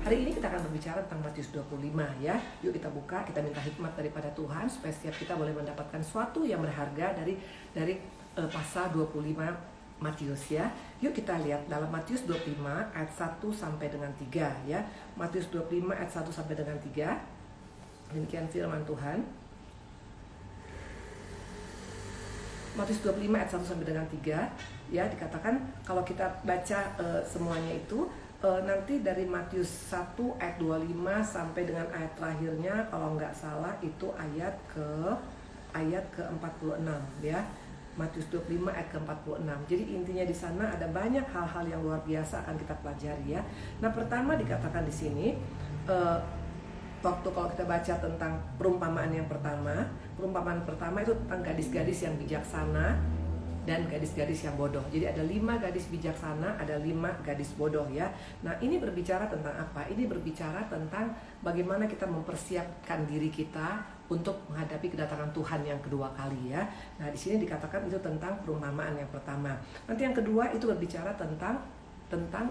Hari ini kita akan berbicara tentang Matius 25 ya. Yuk kita buka, kita minta hikmat daripada Tuhan supaya setiap kita boleh mendapatkan sesuatu yang berharga dari pasal 25 Matius ya. Yuk kita lihat dalam Matius 25 ayat 1 sampai dengan 3 ya. Matius 25 ayat 1 sampai dengan 3. Demikian firman Tuhan. Matius 25 ayat 1 sampai dengan 3 ya, dikatakan kalau kita baca semuanya itu nanti dari Matius 1 ayat 25 sampai dengan ayat terakhirnya kalau nggak salah itu ayat ke-46 ya. Matius 25 ayat ke-46. Jadi intinya di sana ada banyak hal-hal yang luar biasa akan kita pelajari ya. Nah, pertama dikatakan di sini waktu kalau kita baca tentang perumpamaan pertama itu tentang gadis-gadis yang bijaksana dan gadis-gadis yang bodoh. Jadi ada 5 gadis bijaksana, ada 5 gadis bodoh ya. Nah, ini berbicara tentang apa? Ini berbicara tentang bagaimana kita mempersiapkan diri kita untuk menghadapi kedatangan Tuhan yang kedua kali ya. Nah, di sini dikatakan itu tentang perumpamaan yang pertama. Nanti yang kedua itu berbicara tentang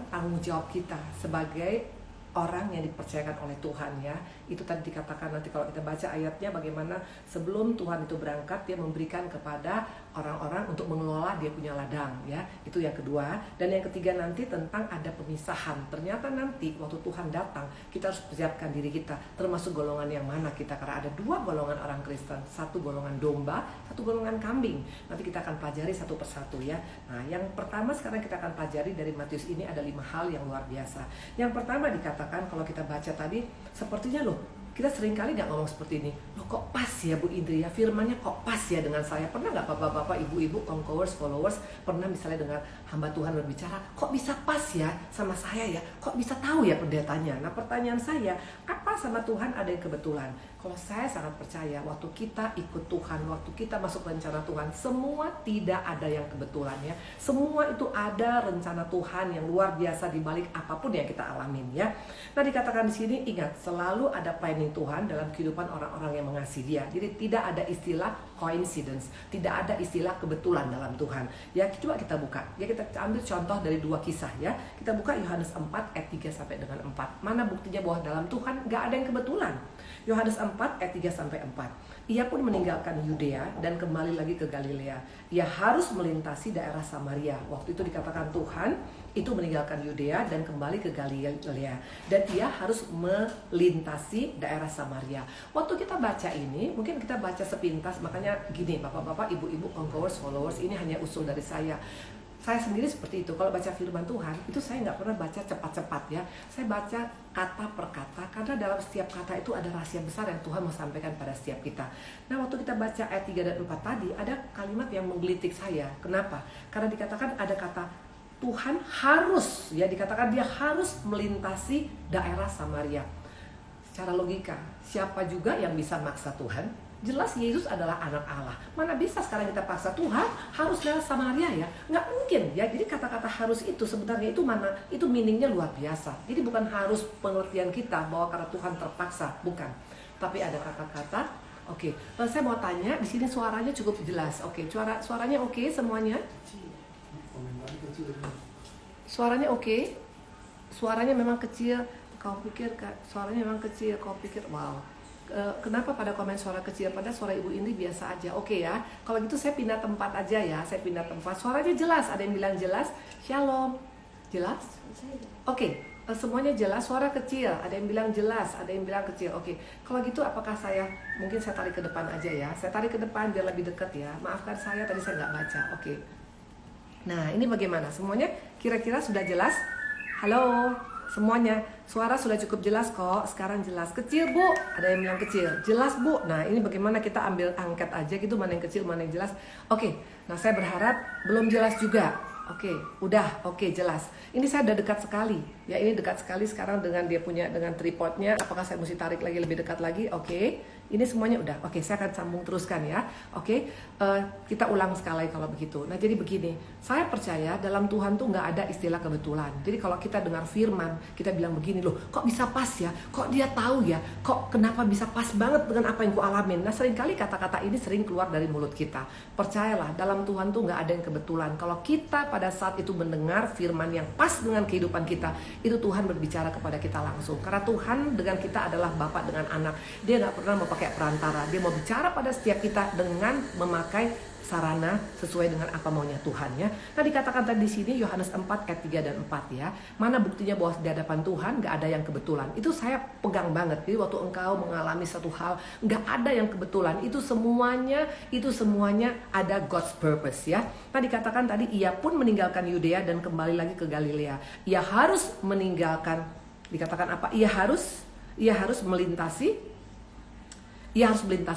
tanggung jawab kita sebagai orang yang dipercayakan oleh Tuhan ya. Itu tadi dikatakan nanti kalau kita baca ayatnya bagaimana sebelum Tuhan itu berangkat dia memberikan kepada orang-orang untuk mengelola dia punya ladang ya. Itu yang kedua. Dan yang ketiga nanti tentang ada pemisahan. Ternyata nanti waktu Tuhan datang kita harus persiapkan diri kita termasuk golongan yang mana kita, karena ada 2 golongan orang Kristen, satu golongan domba, satu golongan kambing. Nanti kita akan pelajari satu persatu ya. Nah, yang pertama sekarang kita akan pelajari dari Matius ini ada 5 hal yang luar biasa. Yang pertama dikatakan kalau kita baca tadi sepertinya loh kita seringkali nggak ngomong seperti ini. Loh kok pas ya Bu Indri ya, firmannya kok pas ya dengan saya. Pernah nggak bapak-bapak, ibu-ibu, conquerors, followers pernah misalnya dengan hamba Tuhan berbicara, kok bisa pas ya sama saya ya, kok bisa tahu ya pendetanya. Nah, pertanyaan saya, apa sama Tuhan ada yang kebetulan? Kalau saya sangat percaya waktu kita ikut Tuhan, waktu kita masuk rencana Tuhan, semua tidak ada yang kebetulan ya. Semua itu ada rencana Tuhan yang luar biasa di balik apapun yang kita alamin ya. Nah, dikatakan di sini ingat selalu ada planning Tuhan dalam kehidupan orang-orang yang mengasihi Dia. Jadi tidak ada istilah coincidence, tidak ada istilah kebetulan dalam Tuhan. Ya, coba kita buka. Ya, kita ambil contoh dari 2 kisah ya. Kita buka Yohanes 4 ayat 3 sampai dengan 4. Mana buktinya bahwa dalam Tuhan nggak ada yang kebetulan? Yohanes 4 ayat 3 sampai 4. Ia pun meninggalkan Yudea dan kembali lagi ke Galilea. Ia harus melintasi daerah Samaria. Waktu itu dikatakan Tuhan itu meninggalkan Yudea dan kembali ke Galilea. Dan ia harus melintasi daerah Samaria. Waktu kita baca ini, mungkin kita baca sepintas. Makanya gini, bapak-bapak, ibu-ibu, conquerors, followers, ini hanya usul dari saya. Saya sendiri seperti itu. Kalau baca firman Tuhan, itu saya nggak pernah baca cepat-cepat ya. Saya baca kata per kata, karena dalam setiap kata itu ada rahasia besar yang Tuhan mau sampaikan pada setiap kita. Nah, waktu kita baca ayat 3 dan 4 tadi, ada kalimat yang menggelitik saya. Kenapa? Karena dikatakan ada kata Tuhan harus, ya dikatakan dia harus melintasi daerah Samaria. Secara logika, siapa juga yang bisa maksa Tuhan? Jelas Yesus adalah anak Allah. Mana bisa sekarang kita paksa Tuhan harus daerah Samaria ya? Nggak mungkin ya. Jadi kata-kata harus itu sebenarnya itu mana? Itu meaningnya luar biasa. Jadi bukan harus pengertian kita bahwa karena Tuhan terpaksa, bukan. Tapi ada kata-kata. Oke, saya mau tanya di sini suaranya cukup jelas. Oke, suaranya oke semuanya? Suaranya oke? Suaranya memang kecil. Kau pikir suaranya memang kecil. Kau pikir wow. Kenapa pada komen suara kecil? Pada suara Ibu Indri biasa aja. Oke ya. Kalau gitu saya pindah tempat aja ya. Saya pindah tempat. Suaranya jelas. Ada yang bilang jelas. Shalom. Jelas? Oke. Semuanya jelas. Suara kecil. Ada yang bilang jelas. Ada yang bilang kecil. Oke. Kalau gitu apakah mungkin saya tarik ke depan aja ya. Saya tarik ke depan biar lebih dekat ya. Maafkan saya tadi saya nggak baca. Oke. Nah, ini bagaimana? Semuanya kira-kira sudah jelas? Halo? Semuanya, suara sudah cukup jelas kok. Sekarang jelas. Kecil Bu, ada yang bilang kecil. Jelas Bu. Nah, ini bagaimana kita ambil angkat aja gitu, mana yang kecil, mana yang jelas. Oke, nah saya berharap belum jelas juga. Oke, udah, oke jelas. Ini saya udah dekat sekali. Ya, ini dekat sekali sekarang dengan dia punya dengan tripodnya. Apakah saya mesti tarik lagi lebih dekat lagi? Oke, Ini semuanya udah. Oke, saya akan sambung teruskan ya. Oke, kita ulang sekali kalau begitu. Nah, jadi begini, saya percaya dalam Tuhan tuh nggak ada istilah kebetulan. Jadi kalau kita dengar firman, kita bilang begini, loh, kok bisa pas ya? Kok dia tahu ya? Kok kenapa bisa pas banget dengan apa yang ku alamin? Nah, seringkali kata-kata ini sering keluar dari mulut kita. Percayalah, dalam Tuhan tuh nggak ada yang kebetulan. Kalau kita pada saat itu mendengar firman yang pas dengan kehidupan kita, itu Tuhan berbicara kepada kita langsung. Karena Tuhan dengan kita adalah Bapa dengan anak. Dia nggak pernah mau pakai perantara. Dia mau bicara pada setiap kita dengan memakai sarana sesuai dengan apa maunya Tuhan ya. Nah, dikatakan tadi di sini Yohanes 4 ayat 3 dan 4 ya. Mana buktinya bahwa di hadapan Tuhan gak ada yang kebetulan. Itu saya pegang banget. Jadi waktu engkau mengalami satu hal, gak ada yang kebetulan. Itu semuanya ada God's purpose ya. Nah, dikatakan tadi ia pun meninggalkan Yudea dan kembali lagi ke Galilea. Ia harus meninggalkan, dikatakan apa? Ia harus melintasi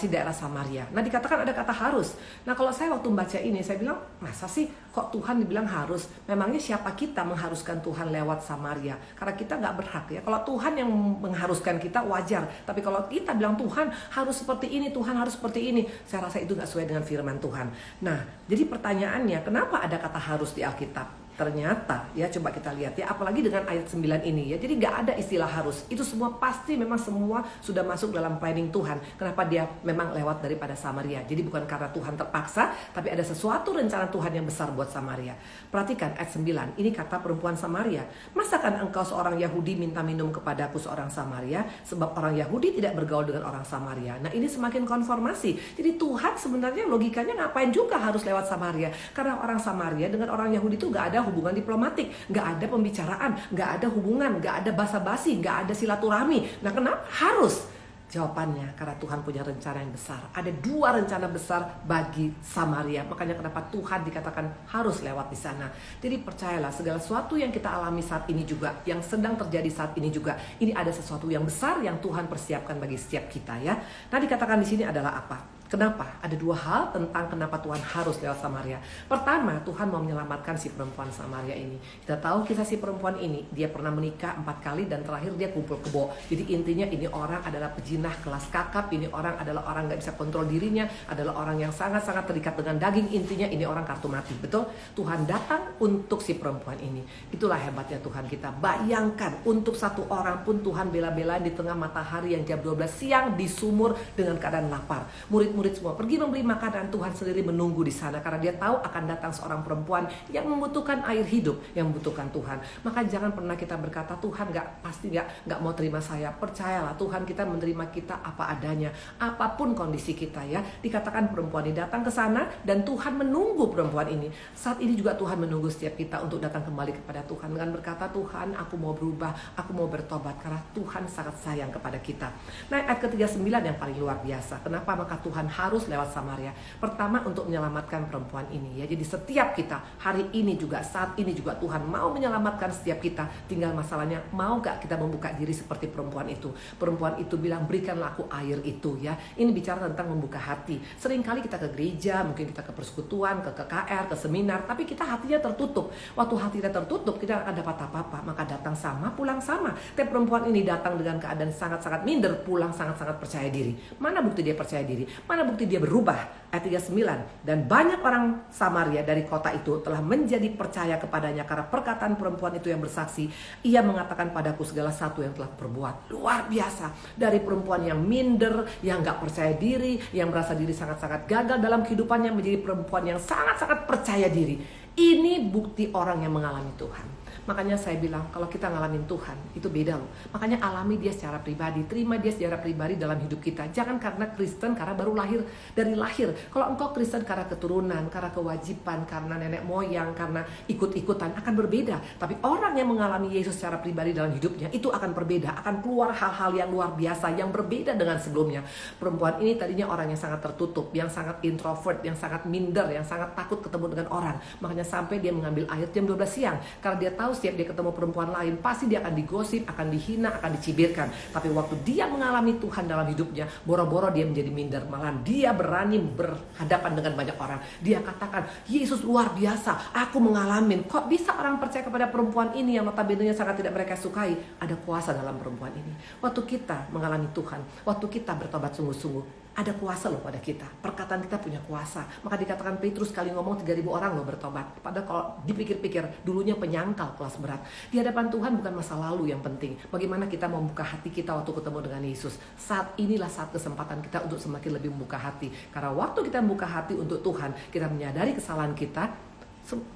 daerah Samaria. Nah, dikatakan ada kata harus. Nah, kalau saya waktu membaca ini, saya bilang, masa sih kok Tuhan dibilang harus? Memangnya siapa kita mengharuskan Tuhan lewat Samaria? Karena kita nggak berhak ya. Kalau Tuhan yang mengharuskan kita, wajar. Tapi kalau kita bilang Tuhan harus seperti ini, Tuhan harus seperti ini, saya rasa itu nggak sesuai dengan firman Tuhan. Nah, jadi pertanyaannya, kenapa ada kata harus di Alkitab? Ternyata ya, coba kita lihat ya, apalagi dengan ayat 9 ini ya. Jadi gak ada istilah harus. Itu semua pasti memang semua sudah masuk dalam planning Tuhan. Kenapa dia memang lewat daripada Samaria. Jadi bukan karena Tuhan terpaksa, tapi ada sesuatu rencana Tuhan yang besar buat Samaria. Perhatikan ayat 9. Ini kata perempuan Samaria. Masakan engkau seorang Yahudi minta minum kepadaku seorang Samaria? Sebab orang Yahudi tidak bergaul dengan orang Samaria. Nah, ini semakin konformasi. Jadi Tuhan sebenarnya logikanya ngapain juga harus lewat Samaria? Karena orang Samaria dengan orang Yahudi itu gak ada hubungan diplomatik, nggak ada pembicaraan, nggak ada hubungan, nggak ada basa-basi, nggak ada silaturahmi. Nah, kenapa harus? Jawabannya, karena Tuhan punya rencana yang besar. Ada 2 rencana besar bagi Samaria. Makanya kenapa Tuhan dikatakan harus lewat di sana. Jadi percayalah, segala sesuatu yang kita alami saat ini juga, yang sedang terjadi saat ini juga, ini ada sesuatu yang besar yang Tuhan persiapkan bagi setiap kita ya. Nah, dikatakan di sini adalah apa? Kenapa? Ada 2 hal tentang kenapa Tuhan harus lewat Samaria. Pertama, Tuhan mau menyelamatkan si perempuan Samaria ini. Kita tahu kisah si perempuan ini, dia pernah menikah 4 kali dan terakhir dia kumpul kebo. Jadi intinya ini orang adalah pejinah kelas kakap, ini orang adalah orang gak bisa kontrol dirinya, adalah orang yang sangat-sangat terikat dengan daging. Intinya ini orang kartu mati, betul? Tuhan datang untuk si perempuan ini. Itulah hebatnya Tuhan kita. Bayangkan, untuk satu orang pun Tuhan bela-belain di tengah matahari yang jam 12 siang di sumur dengan keadaan lapar. Murid semua pergi membeli makanan, Tuhan sendiri menunggu di sana karena dia tahu akan datang seorang perempuan yang membutuhkan air hidup, yang membutuhkan Tuhan. Maka jangan pernah kita berkata Tuhan pasti nggak mau terima saya. Percayalah, Tuhan kita menerima kita apa adanya, apapun kondisi kita ya. Dikatakan perempuan ini datang ke sana dan Tuhan menunggu perempuan ini. Saat ini juga Tuhan menunggu setiap kita untuk datang kembali kepada Tuhan dengan berkata, Tuhan, aku mau berubah, aku mau bertobat karena Tuhan sangat sayang kepada kita. Nah, ayat ke-39 yang paling luar biasa. Kenapa maka Tuhan harus lewat Samaria? Pertama, untuk menyelamatkan perempuan ini ya. Jadi setiap kita hari ini juga, saat ini juga Tuhan mau menyelamatkan setiap kita. Tinggal masalahnya, mau gak kita membuka diri seperti perempuan itu? Perempuan itu bilang, berikanlah aku air itu ya. Ini bicara tentang membuka hati. Seringkali kita ke gereja, mungkin kita ke persekutuan, ke KKR, ke seminar, tapi kita hatinya tertutup. Waktu hati kita tertutup, kita akan dapat apa-apa. Maka datang sama, pulang sama. Tapi perempuan ini datang dengan keadaan sangat-sangat minder, pulang sangat-sangat percaya diri. Mana bukti dia percaya diri? Mana bukti dia berubah? Ayat 39. Dan banyak orang Samaria dari kota itu telah menjadi percaya kepadanya karena perkataan perempuan itu yang bersaksi. Ia mengatakan padaku segala satu yang telah perbuat. Luar biasa. Dari perempuan yang minder, yang gak percaya diri, yang merasa diri sangat-sangat gagal dalam kehidupannya, menjadi perempuan yang sangat-sangat percaya diri. Ini bukti orang yang mengalami Tuhan. Makanya saya bilang, kalau kita ngalamin Tuhan, itu beda loh. Makanya alami dia secara pribadi, terima dia secara pribadi dalam hidup kita. Jangan karena Kristen, karena baru lahir, dari lahir. Kalau engkau Kristen karena keturunan, karena kewajiban, karena nenek moyang, karena ikut-ikutan, akan berbeda. Tapi orang yang mengalami Yesus secara pribadi dalam hidupnya, itu akan berbeda. Akan keluar hal-hal yang luar biasa, yang berbeda dengan sebelumnya. Perempuan ini tadinya orang yang sangat tertutup, yang sangat introvert, yang sangat minder, yang sangat takut ketemu dengan orang. Makanya sampai dia mengambil air jam 12 siang. Karena dia tahu tahu setiap dia ketemu perempuan lain pasti dia akan digosip, akan dihina, akan dicibirkan. Tapi waktu dia mengalami Tuhan dalam hidupnya, boro-boro dia menjadi minder. Malah dia berani berhadapan dengan banyak orang. Dia katakan, Yesus luar biasa, aku mengalami. Kok bisa orang percaya kepada perempuan ini yang notabene sangat tidak mereka sukai? Ada kuasa dalam perempuan ini. Waktu kita mengalami Tuhan, waktu kita bertobat sungguh-sungguh, ada kuasa loh pada kita. Perkataan kita punya kuasa. Maka dikatakan Petrus kali ngomong 3.000 orang loh bertobat. Padahal kalau dipikir-pikir dulunya penyangkal kelas berat. Di hadapan Tuhan bukan masa lalu yang penting. Bagaimana kita membuka hati kita waktu ketemu dengan Yesus. Saat inilah saat kesempatan kita untuk semakin lebih membuka hati. Karena waktu kita membuka hati untuk Tuhan, kita menyadari kesalahan kita.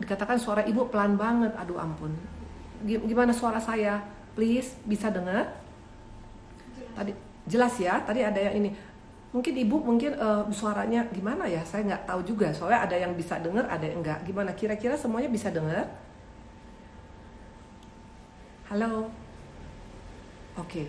Dikatakan suara ibu pelan banget. Aduh ampun. Gimana suara saya? Please, bisa dengar? Tadi jelas ya. Tadi ada yang ini. Mungkin ibu suaranya gimana ya, saya nggak tahu juga, soalnya ada yang bisa dengar, ada yang enggak. Gimana kira-kira semuanya bisa dengar? Halo, oke.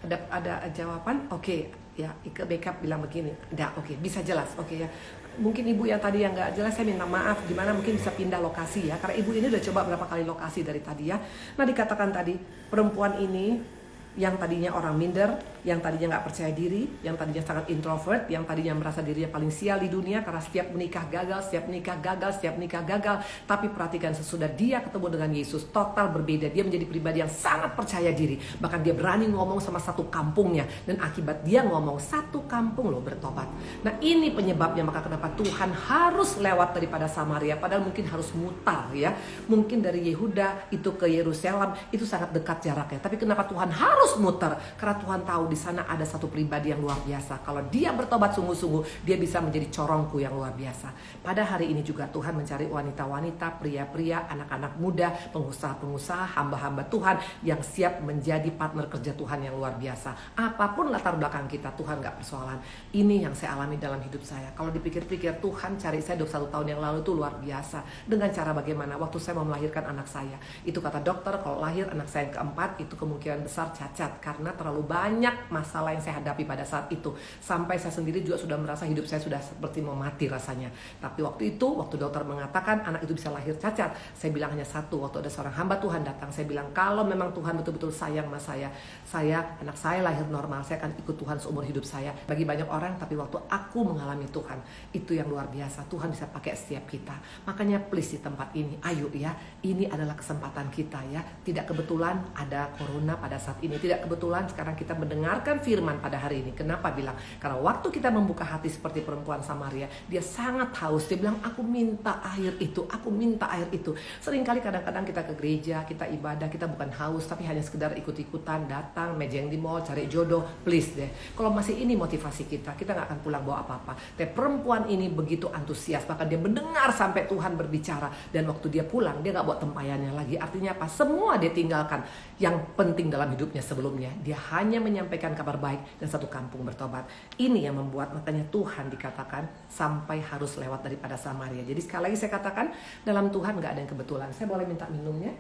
Ada jawaban? Oke. Ya, Ike Backup bilang begini, oke, bisa jelas, oke ya. Mungkin ibu yang tadi yang nggak jelas, saya minta maaf. Gimana mungkin bisa pindah lokasi ya, karena ibu ini udah coba berapa kali lokasi dari tadi ya. Nah, dikatakan tadi perempuan ini yang tadinya orang minder, yang tadinya nggak percaya diri, yang tadinya sangat introvert, yang tadinya merasa dirinya paling sial di dunia karena setiap menikah gagal, setiap menikah gagal. Tapi perhatikan, sesudah dia ketemu dengan Yesus, total berbeda. Dia menjadi pribadi yang sangat percaya diri. Bahkan dia berani ngomong sama satu kampungnya. Dan akibat dia ngomong, satu kampung loh bertobat. Nah, ini penyebabnya maka kenapa Tuhan harus lewat daripada Samaria. Padahal mungkin harus mutar ya. Mungkin dari Yehuda itu ke Yerusalem itu sangat dekat jaraknya. Tapi kenapa Tuhan harus muter? Karena Tuhan tahu di sana ada satu pribadi yang luar biasa. Kalau dia bertobat sungguh-sungguh, dia bisa menjadi corongku yang luar biasa. Pada hari ini juga Tuhan mencari wanita-wanita, pria-pria, anak-anak muda, pengusaha-pengusaha, hamba-hamba Tuhan yang siap menjadi partner kerja Tuhan yang luar biasa. Apapun latar belakang kita, Tuhan gak persoalan. Ini yang saya alami dalam hidup saya. Kalau dipikir-pikir, Tuhan cari saya 21 tahun yang lalu itu luar biasa. Dengan cara bagaimana? Waktu saya mau melahirkan anak saya, itu kata dokter, kalau lahir anak saya yang keempat, itu kemungkinan besar cacat. Karena terlalu banyak masalah yang saya hadapi pada saat itu. Sampai saya sendiri juga sudah merasa hidup saya sudah seperti mau mati rasanya. Tapi waktu dokter mengatakan anak itu bisa lahir cacat, saya bilang hanya satu. Waktu ada seorang hamba Tuhan datang, saya bilang kalau memang Tuhan betul-betul sayang sama saya anak saya lahir normal, saya akan ikut Tuhan seumur hidup saya. Bagi banyak orang, tapi waktu aku mengalami Tuhan, itu yang luar biasa. Tuhan bisa pakai setiap kita. Makanya please di tempat ini, ayo ya, ini adalah kesempatan kita ya. Tidak kebetulan ada corona pada saat ini. Tidak kebetulan sekarang kita mendengarkan firman pada hari ini. Kenapa bilang? Karena waktu kita membuka hati seperti perempuan Samaria, dia sangat haus. Dia bilang, aku minta air itu, aku minta air itu. Seringkali kadang-kadang kita ke gereja, kita ibadah, kita bukan haus, tapi hanya sekedar ikut-ikutan, datang, mejeng di mall, cari jodoh. Please deh, kalau masih ini motivasi kita gak akan pulang bawa apa-apa. Tapi perempuan ini begitu antusias, bahkan dia mendengar sampai Tuhan berbicara. Dan waktu dia pulang, dia gak bawa tempayannya lagi. Artinya apa? Semua dia tinggalkan yang penting dalam hidupnya sebelumnya. Dia hanya menyampaikan kabar baik dan satu kampung bertobat. Ini yang membuat makanya Tuhan dikatakan sampai harus lewat daripada Samaria. Jadi sekali lagi saya katakan, dalam Tuhan gak ada yang kebetulan. Saya boleh minta minumnya?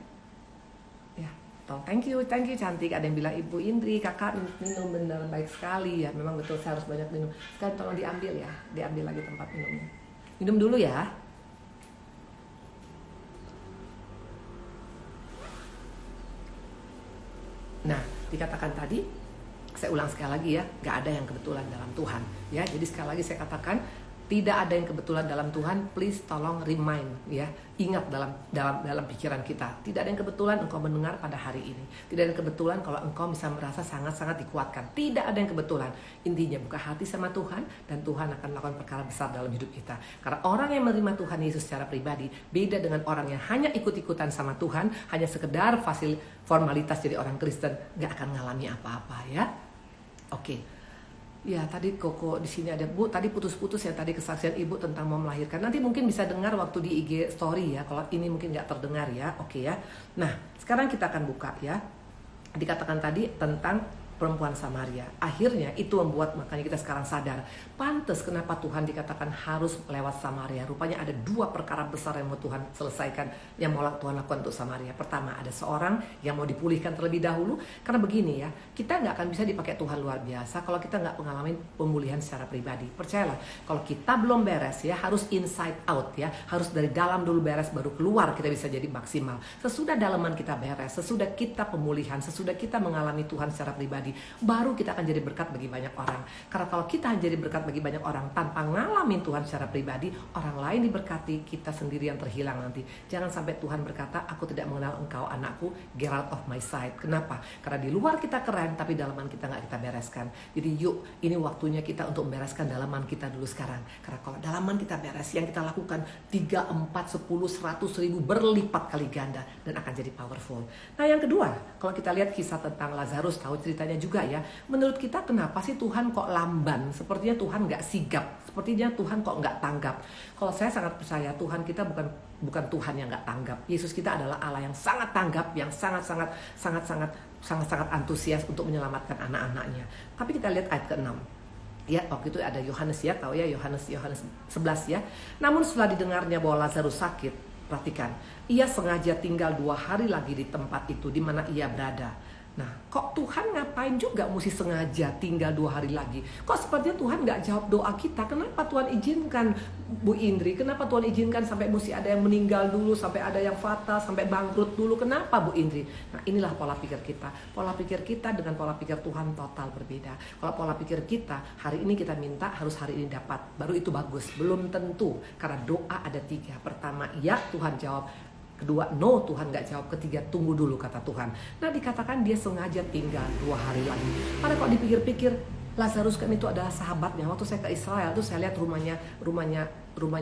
Ya, thank you cantik. Ada yang bilang, Ibu Indri, kakak minum benar baik sekali ya. Memang betul, saya harus banyak minum. Sekarang tolong diambil ya, diambil lagi tempat minumnya. Minum dulu ya. Nah, dikatakan tadi, saya ulang sekali lagi ya, gak ada yang kebetulan dalam Tuhan ya. Jadi sekali lagi saya katakan, tidak ada yang kebetulan dalam Tuhan. Please tolong remind ya, ingat dalam pikiran kita. Tidak ada yang kebetulan engkau mendengar pada hari ini. Tidak ada yang kebetulan kalau engkau bisa merasa sangat-sangat dikuatkan. Tidak ada yang kebetulan. Intinya buka hati sama Tuhan, dan Tuhan akan melakukan perkara besar dalam hidup kita. Karena orang yang menerima Tuhan Yesus secara pribadi beda dengan orang yang hanya ikut-ikutan sama Tuhan, hanya sekedar formalitas jadi orang Kristen, gak akan ngalami apa-apa ya. Oke. Ya, tadi Koko di sini ada Bu, tadi putus-putus ya tadi kesaksian Ibu tentang mau melahirkan. Nanti mungkin bisa dengar waktu di IG story ya. Kalau ini mungkin nggak terdengar ya. Oke ya. Nah, sekarang kita akan buka ya. Dikatakan tadi tentang perempuan Samaria. Akhirnya itu membuat makanya kita sekarang sadar, pantas kenapa Tuhan dikatakan harus lewat Samaria. Rupanya ada dua perkara besar yang mau Tuhan selesaikan, yang mau Tuhan lakukan untuk Samaria. Pertama, ada seorang yang mau dipulihkan terlebih dahulu. Karena begini ya, kita nggak akan bisa dipakai Tuhan luar biasa kalau kita nggak mengalami pemulihan secara pribadi. Percayalah, kalau kita belum beres ya, harus inside out ya, harus dari dalam dulu beres, baru keluar kita bisa jadi maksimal. Sesudah dalaman kita beres, sesudah kita pemulihan, sesudah kita mengalami Tuhan secara pribadi, baru kita akan jadi berkat bagi banyak orang. Karena kalau kita hanya jadi berkat bagi banyak orang tanpa ngalamin Tuhan secara pribadi, orang lain diberkati, kita sendiri yang terhilang nanti. Jangan sampai Tuhan berkata, aku tidak mengenal engkau anakku, get out of my sight. Kenapa? Karena di luar kita keren, tapi dalaman kita nggak kita bereskan. Jadi yuk, ini waktunya kita untuk membereskan dalaman kita dulu sekarang. Karena kalau dalaman kita beres, yang kita lakukan 3, 4, 10, 100 ribu berlipat kali ganda dan akan jadi powerful. Nah yang kedua, kalau kita lihat kisah tentang Lazarus, tahu ceritanya juga ya. Menurut kita kenapa sih Tuhan kok lamban? Sepertinya Tuhan nggak sigap. Sepertinya Tuhan kok nggak tanggap. Kalau saya sangat percaya Tuhan kita bukan Tuhan yang nggak tanggap. Yesus kita adalah Allah yang sangat tanggap, yang sangat antusias untuk menyelamatkan anak-anaknya. Tapi kita lihat ayat ke-6. Ya, waktu itu ada Yohanes ya, tahu ya Yohanes 11 ya. Namun setelah didengarnya bahwa Lazarus sakit, perhatikan, ia sengaja tinggal 2 hari lagi di tempat itu di mana ia berada. Nah, kok Tuhan ngapain juga mesti sengaja tinggal 2 hari lagi? Kok sepertinya Tuhan nggak jawab doa kita? Kenapa Tuhan izinkan, Bu Indri? Kenapa Tuhan izinkan sampai mesti ada yang meninggal dulu, sampai ada yang fatal, sampai bangkrut dulu? Kenapa, Bu Indri? Nah, inilah pola pikir kita. Pola pikir kita dengan pola pikir Tuhan total berbeda. Kalau pola pikir kita, hari ini kita minta, harus hari ini dapat. Baru itu bagus. Belum tentu. Karena doa ada 3. Pertama, ya Tuhan jawab. Kedua, no, Tuhan gak jawab. Ketiga, tunggu dulu kata Tuhan. Nah dikatakan dia sengaja tinggal 2 hari lagi. Karena kalau dipikir-pikir, Lazarus kan itu adalah sahabatnya. Waktu saya ke Israel tuh saya lihat rumahnya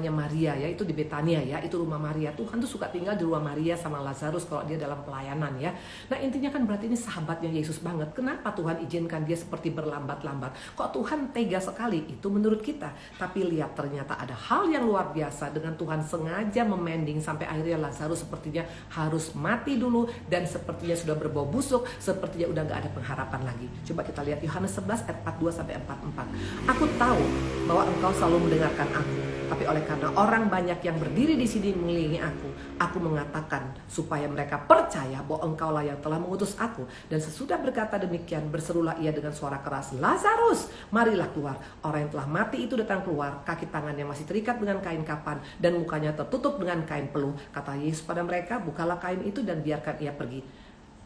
Maria ya, itu di Betania ya, itu rumah Maria. Tuhan tuh suka tinggal di rumah Maria sama Lazarus kalau dia dalam pelayanan ya. Nah intinya kan berarti ini sahabatnya Yesus banget. Kenapa Tuhan izinkan dia seperti berlambat-lambat? Kok Tuhan tega sekali? Itu menurut kita. Tapi lihat, ternyata ada hal yang luar biasa dengan Tuhan sengaja memending sampai akhirnya Lazarus sepertinya harus mati dulu, dan sepertinya sudah berbau busuk, sepertinya udah gak ada pengharapan lagi. Coba kita lihat Yohanes 11 ayat 42-44. Aku tahu bahwa engkau selalu mendengarkan aku, tapi oleh karena orang banyak yang berdiri di sini mengelilingi aku mengatakan supaya mereka percaya bahwa engkaulah yang telah mengutus aku. Dan sesudah berkata demikian, berserulah ia dengan suara keras, Lazarus, marilah keluar. Orang yang telah mati itu datang keluar, kaki tangannya masih terikat dengan kain kapan, dan mukanya tertutup dengan kain peluh. Kata Yesus pada mereka, bukalah kain itu dan biarkan ia pergi.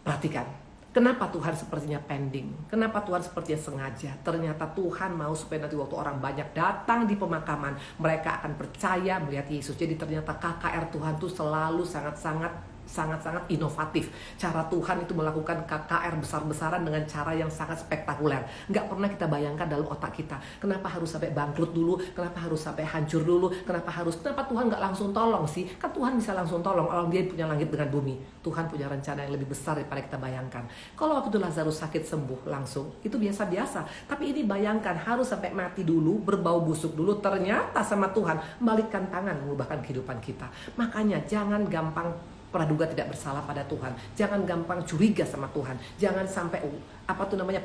Perhatikan, kenapa Tuhan sepertinya pending? Kenapa Tuhan sepertinya sengaja? Ternyata Tuhan mau supaya nanti waktu orang banyak datang di pemakaman, mereka akan percaya melihat Yesus. Jadi ternyata KKR Tuhan tuh selalu sangat-sangat inovatif. Cara Tuhan itu melakukan KKR besar-besaran dengan cara yang sangat spektakuler. Nggak pernah kita bayangkan dalam otak kita. Kenapa harus sampai bangkrut dulu? Kenapa harus sampai hancur dulu? Kenapa Tuhan nggak langsung tolong sih? Kan Tuhan bisa langsung tolong. Orang dia punya langit dengan bumi. Tuhan punya rencana yang lebih besar daripada kita bayangkan. Kalau waktu itu Lazarus sakit sembuh langsung, itu biasa-biasa. Tapi ini bayangkan harus sampai mati dulu, berbau busuk dulu. Ternyata sama Tuhan balikkan tangan mengubahkan kehidupan kita. Makanya jangan gampang praduga tidak bersalah pada Tuhan. Jangan gampang curiga sama Tuhan. Jangan sampai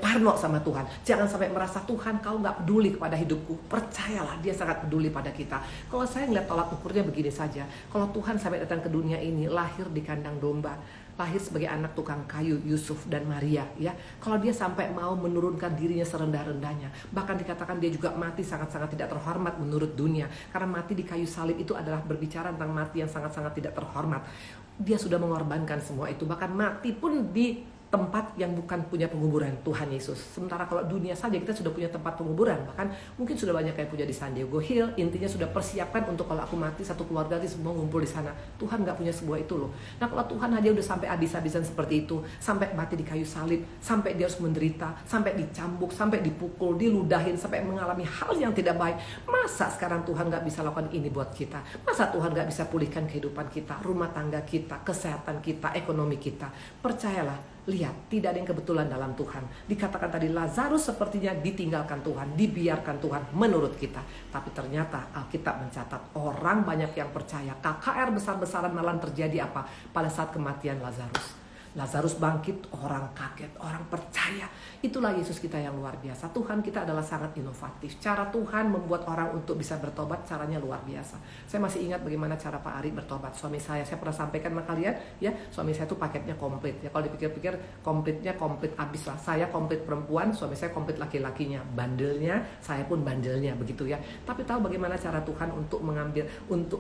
parno sama Tuhan. Jangan sampai merasa Tuhan kau gak peduli kepada hidupku. Percayalah dia sangat peduli pada kita. Kalau saya ngeliat tolak ukurnya begini saja. Kalau Tuhan sampai datang ke dunia ini, lahir di kandang domba, lahir sebagai anak tukang kayu, Yusuf dan Maria ya. Kalau dia sampai mau menurunkan dirinya serendah-rendahnya, bahkan dikatakan dia juga mati sangat-sangat tidak terhormat menurut dunia. Karena mati di kayu salib itu adalah berbicara tentang mati yang sangat-sangat tidak terhormat. Dia sudah mengorbankan semua itu, bahkan mati pun di tempat yang bukan punya penguburan, Tuhan Yesus. Sementara kalau dunia saja kita sudah punya tempat penguburan, bahkan mungkin sudah banyak yang punya di San Diego Hill. Intinya sudah persiapkan untuk kalau aku mati satu keluarga nanti semua ngumpul di sana. Tuhan nggak punya sebuah itu loh. Nah kalau Tuhan aja udah sampai habis-habisan seperti itu, sampai mati di kayu salib, sampai dia harus menderita, sampai dicambuk, sampai dipukul, diludahin, sampai mengalami hal yang tidak baik. Masa sekarang Tuhan nggak bisa lakukan ini buat kita? Masa Tuhan nggak bisa pulihkan kehidupan kita, rumah tangga kita, kesehatan kita, ekonomi kita? Percayalah. Lihat, tidak ada yang kebetulan dalam Tuhan. Dikatakan tadi Lazarus sepertinya ditinggalkan Tuhan, dibiarkan Tuhan menurut kita. Tapi ternyata Alkitab mencatat orang banyak yang percaya. KKR besar-besaran malah terjadi apa? Pada saat kematian Lazarus. Lazarus bangkit, orang kaget, orang percaya. Itulah Yesus kita yang luar biasa. Tuhan kita adalah sangat inovatif. Cara Tuhan membuat orang untuk bisa bertobat, caranya luar biasa. Saya masih ingat bagaimana cara Pak Ari bertobat. Suami saya pernah sampaikan sama kalian, ya, suami saya tuh paketnya komplit. Ya, kalau dipikir-pikir komplitnya komplit abis lah. Saya komplit perempuan, suami saya komplit laki-lakinya. Bandelnya, saya pun bandelnya, begitu ya. Tapi tahu bagaimana cara Tuhan untuk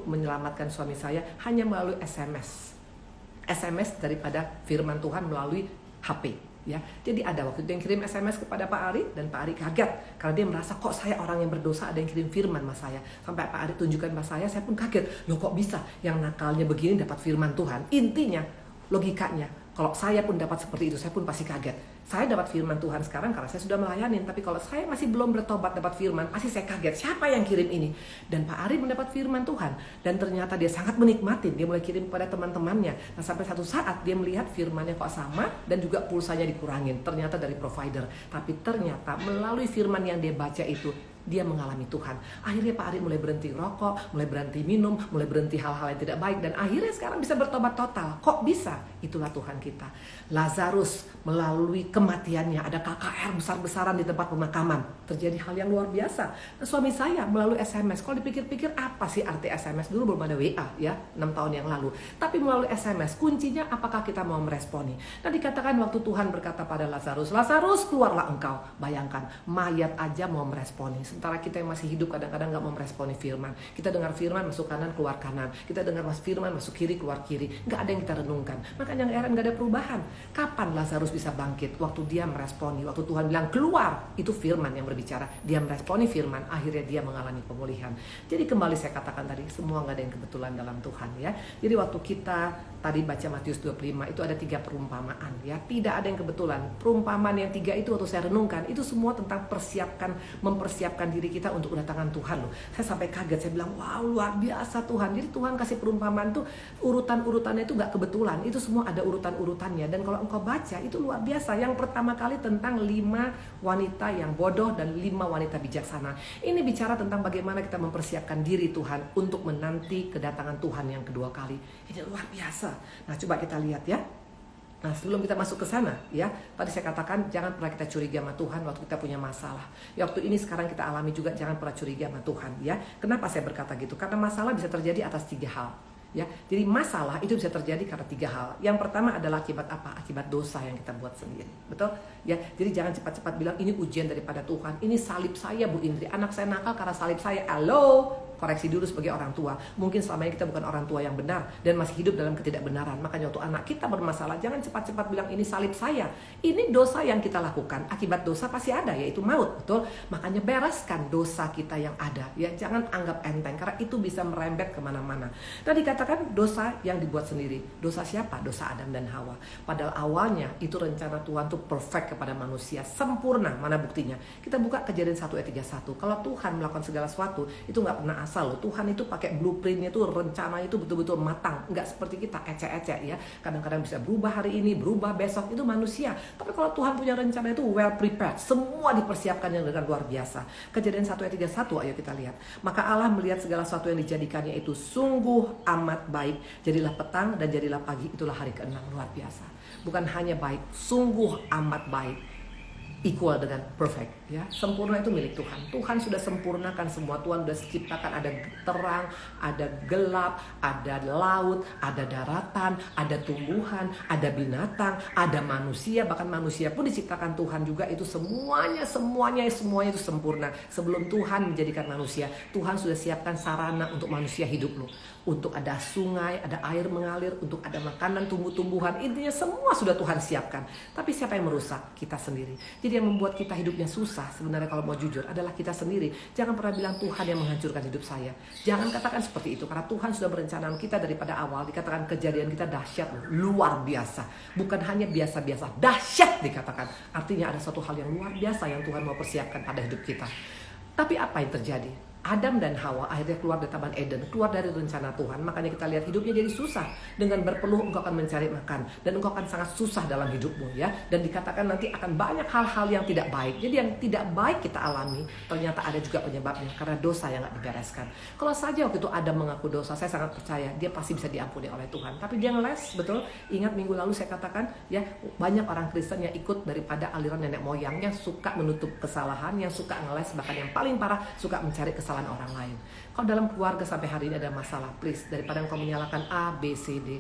menyelamatkan suami saya? Hanya melalui SMS daripada firman Tuhan melalui HP, ya. Jadi ada waktu itu yang kirim SMS kepada Pak Ari, dan Pak Ari kaget karena dia merasa kok saya orang yang berdosa ada yang kirim firman sama saya. Sampai Pak Ari tunjukkan sama saya pun kaget. Loh, kok bisa yang nakalnya begini dapat firman Tuhan? Intinya, logikanya, kalau saya pun dapat seperti itu, saya pun pasti kaget. Saya dapat firman Tuhan sekarang karena saya sudah melayani. Tapi kalau saya masih belum bertobat dapat firman, pasti saya kaget. Siapa yang kirim ini? Dan Pak Ari mendapat firman Tuhan. Dan ternyata dia sangat menikmati. Dia mulai kirim kepada teman-temannya. Nah, sampai satu saat dia melihat firmannya kok sama dan juga pulsanya dikurangin. Ternyata dari provider. Tapi ternyata melalui firman yang dia baca itu, dia mengalami Tuhan. Akhirnya Pak Ari mulai berhenti rokok, mulai berhenti minum, mulai berhenti hal-hal yang tidak baik. Dan akhirnya sekarang bisa bertobat total. Kok bisa? Itulah Tuhan kita. Lazarus melalui kematiannya, ada KKR besar-besaran di tempat pemakaman. Terjadi hal yang luar biasa. Nah, suami saya melalui SMS. Kalau dipikir-pikir apa sih arti SMS? Dulu belum ada WA, ya, 6 tahun yang lalu. Tapi melalui SMS, kuncinya apakah kita mau meresponi. Nah, dikatakan waktu Tuhan berkata pada Lazarus, Lazarus keluarlah engkau. Bayangkan, mayat aja mau meresponi. Sementara kita yang masih hidup kadang-kadang gak mau meresponi firman. Kita dengar firman masuk kanan keluar kanan. Kita dengar firman masuk kiri keluar kiri. Gak ada yang kita renungkan. Makanya yang heran gak ada perubahan. Kapan Lazarus bisa bangkit? Waktu dia meresponi. Waktu Tuhan bilang keluar. Itu firman yang berbicara. Dia meresponi firman. Akhirnya dia mengalami pemulihan. Jadi kembali saya katakan tadi, semua gak ada yang kebetulan dalam Tuhan, ya. Jadi waktu kita tadi baca Matius 25, itu ada 3 perumpamaan, ya. Tidak ada yang kebetulan. Perumpamaan yang 3 itu waktu saya renungkan, itu semua tentang mempersiapkan diri kita untuk kedatangan Tuhan loh. Saya sampai kaget, saya bilang wow, luar biasa Tuhan. Jadi Tuhan kasih perumpamaan tuh urutan-urutannya itu gak kebetulan, itu semua ada urutan-urutannya. Dan kalau engkau baca itu luar biasa. Yang pertama kali tentang 5 wanita yang bodoh dan 5 wanita bijaksana. Ini bicara tentang bagaimana kita mempersiapkan diri Tuhan untuk menanti kedatangan Tuhan yang kedua kali. Ini luar biasa. Nah, coba kita lihat, ya. Nah, sebelum kita masuk ke sana, ya, tadi saya katakan jangan pernah kita curiga sama Tuhan waktu kita punya masalah. Ya, waktu ini sekarang kita alami juga, jangan pernah curiga sama Tuhan, ya. Kenapa saya berkata gitu? Karena masalah bisa terjadi atas 3 hal, ya. Jadi masalah itu bisa terjadi karena 3 hal. Yang pertama adalah akibat apa? Akibat dosa yang kita buat sendiri, betul? Ya, jadi jangan cepat-cepat bilang ini ujian daripada Tuhan. Ini salib saya, Bu Indri. Anak saya nakal karena salib saya. Halo. Koreksi dulu sebagai orang tua. Mungkin selama ini kita bukan orang tua yang benar dan masih hidup dalam ketidakbenaran. Makanya waktu anak kita bermasalah, jangan cepat-cepat bilang ini salib saya. Ini dosa yang kita lakukan. Akibat dosa pasti ada, yaitu maut, betul? Makanya bereskan dosa kita yang ada, ya. Jangan anggap enteng, karena itu bisa merembet kemana-mana. Nah, dikatakan dosa yang dibuat sendiri. Dosa siapa? Dosa Adam dan Hawa. Padahal awalnya itu rencana Tuhan tuh perfect kepada manusia, sempurna. Mana buktinya? Kita buka Kejadian 1 ayat 31. Kalau Tuhan melakukan segala sesuatu, itu gak pernah asal loh. Tuhan itu pakai blueprintnya tuh, rencana itu betul-betul matang. Nggak seperti kita ecek-ecek, ya. Kadang-kadang bisa berubah hari ini, berubah besok, itu manusia. Tapi kalau Tuhan punya rencana itu well prepared, semua dipersiapkan yang dengan luar biasa. Kejadian 1 ayat 31, ayo kita lihat. Maka Allah melihat segala sesuatu yang dijadikannya itu sungguh amat baik. Jadilah petang dan jadilah pagi, itulah hari ke-6. Luar biasa. Bukan hanya baik, sungguh amat baik. Equal dengan perfect, ya. Sempurna itu milik Tuhan. Tuhan sudah sempurnakan semua. Tuhan sudah ciptakan, ada terang, ada gelap, ada laut, ada daratan, ada tumbuhan, ada binatang, ada manusia. Bahkan manusia pun diciptakan Tuhan juga. Itu semuanya itu sempurna. Sebelum Tuhan menjadikan manusia, Tuhan sudah siapkan sarana untuk manusia hidup loh. Untuk ada sungai, ada air mengalir, untuk ada makanan, tumbuh-tumbuhan. Intinya semua sudah Tuhan siapkan. Tapi siapa yang merusak? Kita sendiri. Jadi yang membuat kita hidupnya susah sebenarnya kalau mau jujur adalah kita sendiri. Jangan pernah bilang Tuhan yang menghancurkan hidup saya. Jangan katakan seperti itu, karena Tuhan sudah merencanakan kita daripada awal. Dikatakan kejadian kita dahsyat, luar biasa. Bukan hanya biasa-biasa, dahsyat dikatakan. Artinya ada suatu hal yang luar biasa yang Tuhan mau persiapkan pada hidup kita. Tapi apa yang terjadi? Adam dan Hawa akhirnya keluar dari Taman Eden, keluar dari rencana Tuhan. Makanya kita lihat hidupnya jadi susah. Dengan berpeluh engkau akan mencari makan, dan engkau akan sangat susah dalam hidupmu ya. Dan dikatakan nanti akan banyak hal-hal yang tidak baik. Jadi yang tidak baik kita alami, ternyata ada juga penyebabnya, karena dosa yang gak dibereskan. Kalau saja waktu itu Adam mengaku dosa, saya sangat percaya dia pasti bisa diampuni oleh Tuhan. Tapi dia ngeles, betul. Ingat minggu lalu saya katakan ya, banyak orang Kristen yang ikut daripada aliran nenek moyang, yang suka menutup kesalahan, yang suka ngeles, bahkan yang paling parah suka mencari kesalahan orang lain. Kalau dalam keluarga sampai hari ini ada masalah, please, daripada engkau menyalahkan A, B, C, D,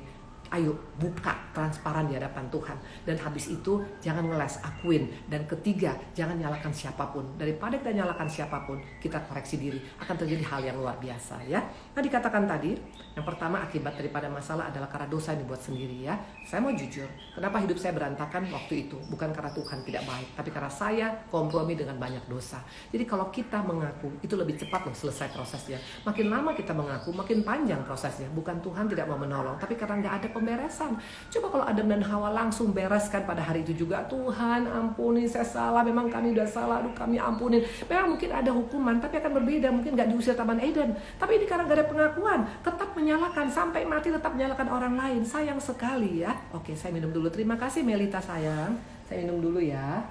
ayo buka transparan di hadapan Tuhan. Dan habis itu jangan ngeles, akuin. Dan ketiga, jangan nyalakan siapapun. Daripada kita nyalakan siapapun, kita koreksi diri, akan terjadi hal yang luar biasa ya. Nah, dikatakan tadi, yang pertama akibat daripada masalah adalah karena dosa yang dibuat sendiri ya. Saya mau jujur, kenapa hidup saya berantakan waktu itu? Bukan karena Tuhan tidak baik, tapi karena saya kompromi dengan banyak dosa. Jadi kalau kita mengaku, itu lebih cepat loh selesai prosesnya. Makin lama kita mengaku, makin panjang prosesnya. Bukan Tuhan tidak mau menolong, tapi karena nggak ada pemberesan. Coba kalau Adam dan Hawa langsung bereskan pada hari itu juga, Tuhan ampuni saya salah, memang kami udah salah, aduh kami ampunin. Memang mungkin ada hukuman, tapi akan berbeda, mungkin gak diusir Taman Eden. Tapi ini karena gak ada pengakuan, tetap menyalahkan, sampai mati tetap menyalahkan orang lain. Sayang sekali ya. Oke, saya minum dulu. Terima kasih Melita sayang. Saya minum dulu ya.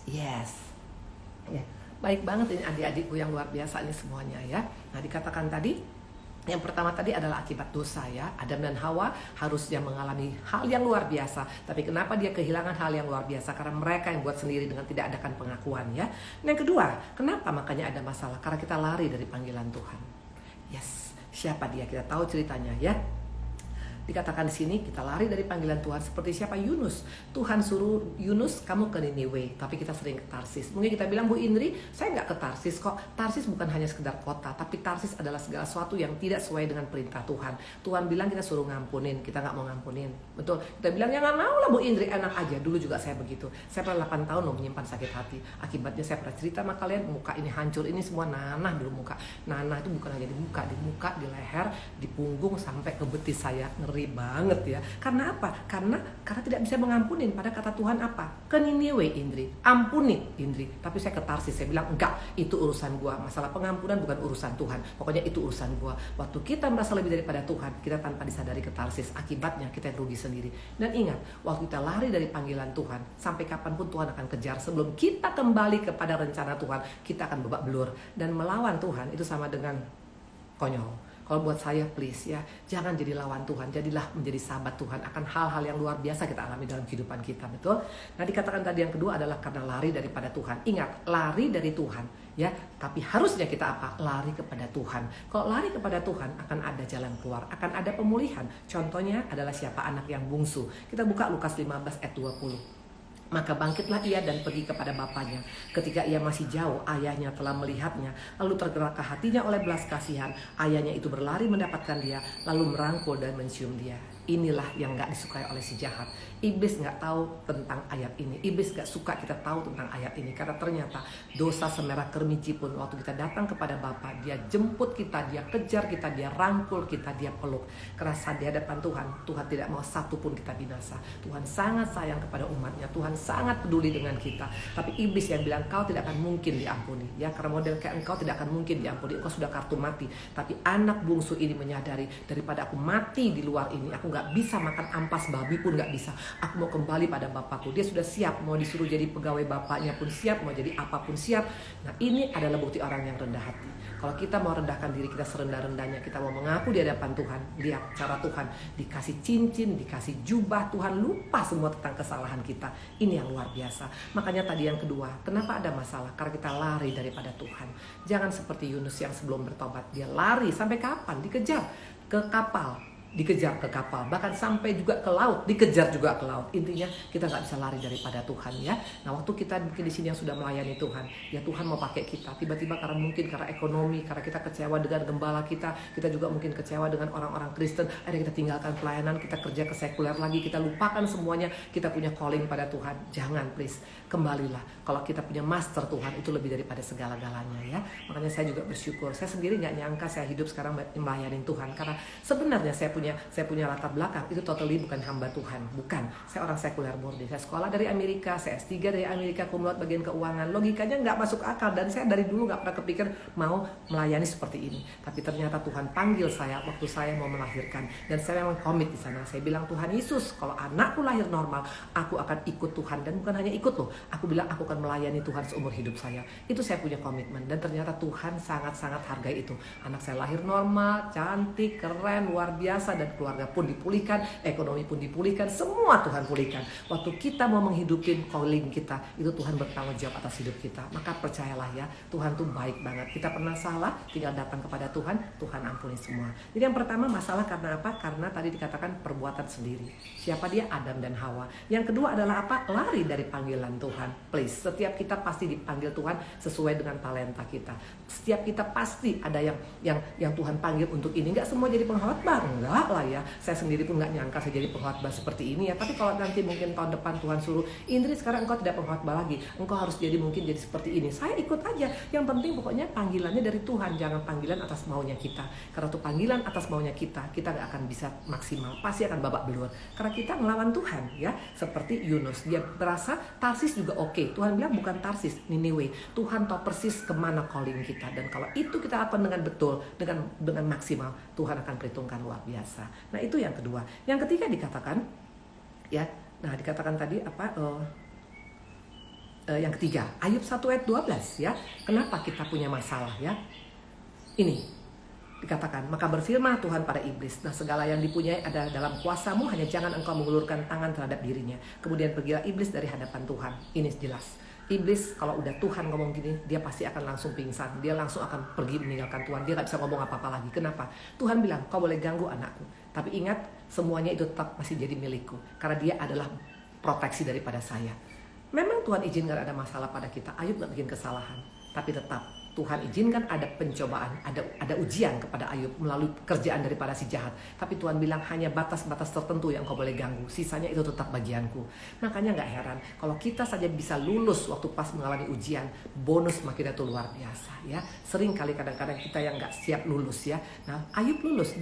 Yes. Ya. Baik banget ini adik-adikku yang luar biasa ini semuanya ya. Nah, dikatakan tadi, yang pertama tadi adalah akibat dosa ya. Adam dan Hawa harusnya mengalami hal yang luar biasa. Tapi kenapa dia kehilangan hal yang luar biasa? Karena mereka yang buat sendiri dengan tidak adakan pengakuan ya. Dan yang kedua, kenapa makanya ada masalah? Karena kita lari dari panggilan Tuhan. Yes, siapa dia? Kita tahu ceritanya ya. Dikatakan di sini kita lari dari panggilan Tuhan seperti siapa? Yunus. Tuhan suruh Yunus kamu ke Niniwe, tapi kita sering ke Tarsis. Mungkin kita bilang, Bu Indri, saya nggak ke Tarsis kok. Tarsis bukan hanya sekedar kota, tapi Tarsis adalah segala sesuatu yang tidak sesuai dengan perintah Tuhan. Tuhan bilang kita suruh ngampunin, kita nggak mau ngampunin. Betul. Kita bilang ya nggak mau lah Bu Indri, enak aja. Dulu juga saya begitu. Saya pernah 8 tahun loh menyimpan sakit hati. Akibatnya saya pernah cerita sama kalian, muka ini hancur, ini semua nanah dulu muka. Nanah itu bukan hanya di muka, di leher, di punggung sampai ke betis saya. Banget ya. Karena apa? Karena tidak bisa mengampunin. Pada kata Tuhan apa? Ke Niniwe Indri, ampuni Indri. Tapi saya ke Tarsis, saya bilang enggak, itu urusan gua. Masalah pengampunan bukan urusan Tuhan. Pokoknya itu urusan gua. Waktu kita merasa lebih daripada Tuhan, kita tanpa disadari ke Tarsis. Akibatnya kita rugi sendiri. Dan ingat, waktu kita lari dari panggilan Tuhan, sampai kapanpun Tuhan akan kejar. Sebelum kita kembali kepada rencana Tuhan, kita akan babak belur. Dan melawan Tuhan itu sama dengan konyol. Kalau buat saya please ya, jangan jadi lawan Tuhan, jadilah menjadi sahabat Tuhan akan hal-hal yang luar biasa kita alami dalam kehidupan kita, betul? Nah, dikatakan tadi yang kedua adalah karena lari daripada Tuhan. Ingat, lari dari Tuhan ya, tapi harusnya kita apa? Lari kepada Tuhan. Kalau lari kepada Tuhan akan ada jalan keluar, akan ada pemulihan. Contohnya adalah siapa? Anak yang bungsu. Kita buka Lukas 15 ayat 20. Maka bangkitlah ia dan pergi kepada bapaknya. Ketika ia masih jauh, ayahnya telah melihatnya. Lalu tergeraklah hatinya oleh belas kasihan. Ayahnya itu berlari mendapatkan dia, lalu merangkul dan mencium dia. Inilah yang gak disukai oleh si jahat. Iblis gak tahu tentang ayat ini. Iblis gak suka kita tahu tentang ayat ini. Karena ternyata dosa semerah kermici pun waktu kita datang kepada Bapa, dia jemput kita, dia kejar kita, dia rangkul kita, dia peluk. Karena saat di hadapan Tuhan, Tuhan tidak mau satu pun kita binasa. Tuhan sangat sayang kepada umatnya. Tuhan sangat peduli dengan kita. Tapi iblis yang bilang kau tidak akan mungkin diampuni. Ya, karena model kayak engkau tidak akan mungkin diampuni. Engkau sudah kartu mati. Tapi anak bungsu ini menyadari, daripada aku mati di luar ini, aku gak bisa makan ampas babi pun gak bisa. Aku mau kembali pada Bapakku. Dia sudah siap, mau disuruh jadi pegawai bapaknya pun siap, mau jadi apapun siap. Nah, ini adalah bukti orang yang rendah hati. Kalau kita mau rendahkan diri kita serendah-rendahnya, kita mau mengaku di hadapan Tuhan, lihat cara Tuhan, dikasih cincin, dikasih jubah, Tuhan lupa semua tentang kesalahan kita. Ini yang luar biasa. Makanya tadi yang kedua, kenapa ada masalah? Karena kita lari daripada Tuhan. Jangan seperti Yunus yang sebelum bertobat, dia lari sampai kapan? Dikejar ke kapal, dikejar ke kapal, bahkan sampai juga ke laut, dikejar juga ke laut. Intinya kita nggak bisa lari daripada Tuhan ya. Nah, waktu kita mungkin di sini yang sudah melayani Tuhan, ya Tuhan mau pakai kita. Tiba-tiba karena ekonomi, karena kita kecewa dengan gembala kita juga mungkin kecewa dengan orang-orang Kristen. Akhirnya kita tinggalkan pelayanan, kita kerja ke sekuler lagi, kita lupakan semuanya. Kita punya calling pada Tuhan. Jangan, please, kembalilah. Kalau kita punya master Tuhan, itu lebih daripada segala-galanya ya. Makanya saya juga bersyukur. Saya sendiri nggak nyangka saya hidup sekarang melayani Tuhan, karena sebenarnya saya punya saya punya latar belakang, itu totally bukan hamba Tuhan, bukan. Saya orang sekuler murni. Saya sekolah dari Amerika, saya S3 dari Amerika, cum laude bagian keuangan. Logikanya nggak masuk akal, dan saya dari dulu nggak pernah kepikir mau melayani seperti ini. Tapi ternyata Tuhan panggil saya waktu saya mau melahirkan, dan saya memang komit di sana. Saya bilang, Tuhan Yesus, kalau anakku lahir normal, aku akan ikut Tuhan, dan bukan hanya ikut loh. Aku bilang aku akan melayani Tuhan seumur hidup saya. Itu saya punya komitmen, dan ternyata Tuhan sangat-sangat hargai itu. Anak saya lahir normal, cantik, keren, luar biasa, dan keluarga pun dipulihkan, ekonomi pun dipulihkan, semua Tuhan pulihkan. Waktu kita mau menghidupin calling kita, itu Tuhan bertanggung jawab atas hidup kita. Maka percayalah ya, Tuhan tuh baik banget. Kita pernah salah, tinggal datang kepada Tuhan, Tuhan ampuni semua. Jadi yang pertama, masalah karena apa? Karena tadi dikatakan perbuatan sendiri. Siapa dia? Adam dan Hawa. Yang kedua adalah apa? Lari dari panggilan Tuhan. Please, setiap kita pasti dipanggil Tuhan sesuai dengan talenta kita. Setiap kita pasti ada yang Tuhan panggil untuk ini. Nggak semua jadi pengkhotbah, enggak lah ya. Saya sendiri pun nggak nyangka saya jadi pengkhotbah seperti ini ya. Tapi kalau nanti mungkin tahun depan Tuhan suruh, Indri sekarang engkau tidak pengkhotbah lagi, engkau harus mungkin jadi seperti ini, saya ikut aja. Yang penting pokoknya panggilannya dari Tuhan, jangan panggilan atas maunya kita. Karena tuh panggilan atas maunya kita nggak akan bisa maksimal, pasti akan babak belur. Karena kita melawan Tuhan ya. Seperti Yunus, dia berasa Tarsis juga oke. Tuhan bilang bukan Tarsis, Niniwe. Tuhan tahu persis kemana calling kita, dan kalau itu kita lakukan dengan betul, dengan maksimal, Tuhan akan perhitungkan luar biasa. Nah itu yang kedua. Yang ketiga dikatakan ya, nah dikatakan tadi apa? Yang ketiga, Ayub 1 ayat 12 ya. Kenapa kita punya masalah ya? Ini dikatakan, maka berfirman Tuhan pada iblis, nah segala yang dipunyai ada dalam kuasamu, hanya jangan engkau mengulurkan tangan terhadap dirinya. Kemudian pergilah iblis dari hadapan Tuhan. Ini jelas. Iblis kalau udah Tuhan ngomong gini, dia pasti akan langsung pingsan. Dia langsung akan pergi meninggalkan Tuhan. Dia gak bisa ngomong apa-apa lagi. Kenapa? Tuhan bilang, kau boleh ganggu anakku, tapi ingat semuanya itu tetap masih jadi milikku. Karena dia adalah proteksi daripada saya. Memang Tuhan izinkan ada masalah pada kita. Ayub gak bikin kesalahan, tapi tetap Tuhan izinkan ada pencobaan, ada ujian kepada Ayub melalui kerjaan daripada si jahat. Tapi Tuhan bilang hanya batas-batas tertentu yang kau boleh ganggu, sisanya itu tetap bagianku. Makanya gak heran kalau kita saja bisa lulus waktu pas mengalami ujian, bonus makin itu luar biasa ya. Sering kali kadang-kadang kita yang gak siap lulus ya. Nah Ayub lulus,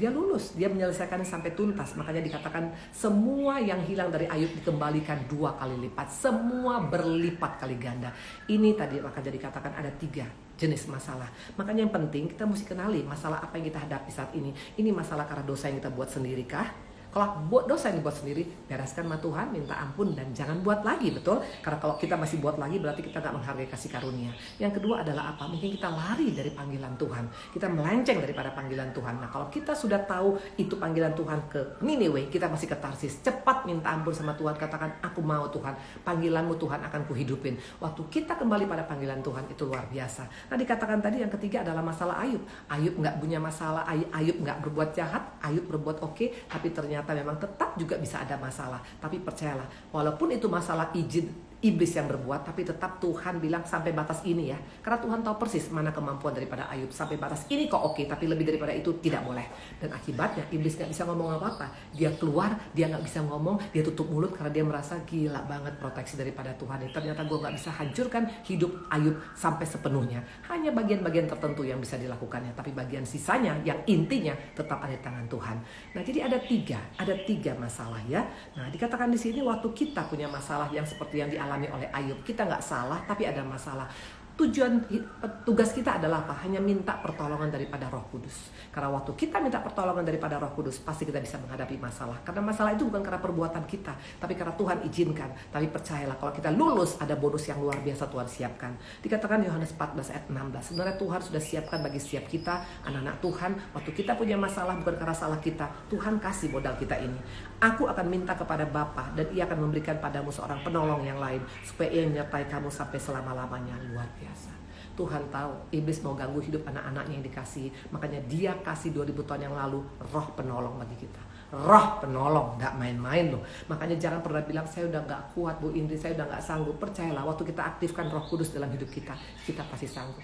dia menyelesaikan sampai tuntas. Makanya dikatakan semua yang hilang dari Ayub dikembalikan 2 kali lipat, semua berlipat kali ganda. Ini tadi makanya dikatakan ada 3 jenis masalah. Makanya yang penting kita mesti kenali masalah apa yang kita hadapi saat ini. Ini masalah karena dosa yang kita buat sendiri kah? Kalau buat dosa yang dibuat sendiri, bereskan sama Tuhan, minta ampun, dan jangan buat lagi, betul? Karena kalau kita masih buat lagi, berarti kita gak menghargai kasih karunia. Yang kedua adalah apa? Mungkin kita lari dari panggilan Tuhan. Kita melenceng daripada panggilan Tuhan. Nah kalau kita sudah tahu itu panggilan Tuhan ke Niniwe, kita masih ke Tarsis. Cepat minta ampun sama Tuhan, katakan, aku mau Tuhan, panggilanmu Tuhan akan kuhidupin. Waktu kita kembali pada panggilan Tuhan, itu luar biasa. Nah dikatakan tadi yang ketiga adalah masalah Ayub. Ayub gak punya masalah, Ayub gak berbuat jahat, Ayub berbuat oke, tapi ternyata memang tetap juga bisa ada masalah. Tapi percayalah, walaupun itu masalah izin iblis yang berbuat, tapi tetap Tuhan bilang sampai batas ini ya. Karena Tuhan tahu persis mana kemampuan daripada Ayub. Sampai batas ini kok oke, tapi lebih daripada itu tidak boleh. Dan akibatnya iblis gak bisa ngomong apa-apa. Dia keluar, dia gak bisa ngomong, dia tutup mulut karena dia merasa gila banget proteksi daripada Tuhan. Ternyata gue gak bisa hancurkan hidup Ayub sampai sepenuhnya. Hanya bagian-bagian tertentu yang bisa dilakukannya, tapi bagian sisanya yang intinya tetap ada di tangan Tuhan. Nah jadi ada tiga masalah ya. Nah dikatakan di sini waktu kita punya masalah yang seperti yang dialami oleh Ayub, kita nggak salah tapi ada masalah. Tugas kita adalah apa? Hanya minta pertolongan daripada Roh Kudus. Karena waktu kita minta pertolongan daripada Roh Kudus, pasti kita bisa menghadapi masalah. Karena masalah itu bukan karena perbuatan kita, tapi karena Tuhan izinkan. Tapi percayalah, kalau kita lulus, ada bonus yang luar biasa Tuhan siapkan. Dikatakan Yohanes 14 ayat 16, sebenarnya Tuhan sudah siapkan bagi setiap kita, anak-anak Tuhan. Waktu kita punya masalah bukan karena salah kita, Tuhan kasih modal kita ini. Aku akan minta kepada Bapa, dan Ia akan memberikan padamu seorang penolong yang lain, supaya Ia menyertai kamu sampai selama-lamanya. Luar biasa. Tuhan tahu iblis mau ganggu hidup anak-anaknya yang dikasihi. Makanya Dia kasih 2000 tahun yang lalu roh penolong bagi kita. Roh penolong, gak main-main loh. Makanya jangan pernah bilang, saya udah gak kuat Bu Indri, saya udah gak sanggup. Percayalah, waktu kita aktifkan Roh Kudus dalam hidup kita, kita pasti sanggup.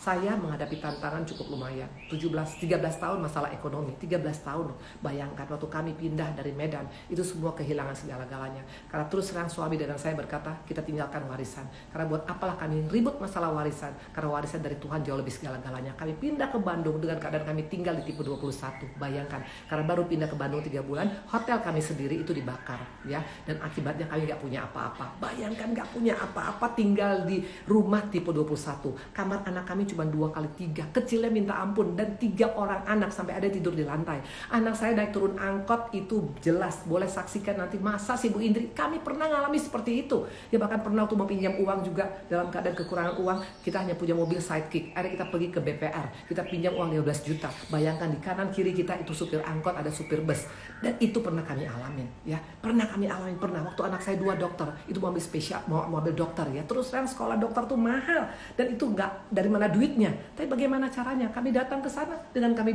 Saya menghadapi tantangan cukup lumayan. 13 tahun masalah ekonomi, 13 tahun. Bayangkan waktu kami pindah dari Medan, itu semua kehilangan segala-galanya. Karena terus terang suami dan saya berkata, kita tinggalkan warisan. Karena buat apalah kami ribut masalah warisan? Karena warisan dari Tuhan jauh lebih segala-galanya. Kami pindah ke Bandung dengan keadaan kami tinggal di tipe 21. Bayangkan, karena baru pindah ke Bandung 3 bulan, hotel kami sendiri itu dibakar, ya. Dan akibatnya kami nggak punya apa-apa. Bayangkan nggak punya apa-apa, tinggal di rumah tipe 21. Kamar anak kami cuma 2x3, kecilnya minta ampun, dan 3 orang anak sampai ada tidur di lantai. Anak saya naik turun angkot itu jelas, boleh saksikan nanti. Masa sih Bu Indri, kami pernah ngalami seperti itu. Ya bahkan pernah waktu mau pinjam uang juga dalam keadaan kekurangan uang, kita hanya punya mobil sidekick. Akhirnya kita pergi ke BPR, kita pinjam uang 15 juta. Bayangkan di kanan kiri kita itu supir angkot, ada supir bus. Dan itu pernah kami alamin, ya. Pernah waktu anak saya 2 dokter, itu mobil spesial, mobil dokter, ya. Terus kan sekolah dokter tuh mahal, dan itu nggak dari mana duitnya. Tapi bagaimana caranya? Kami datang ke sana dengan kami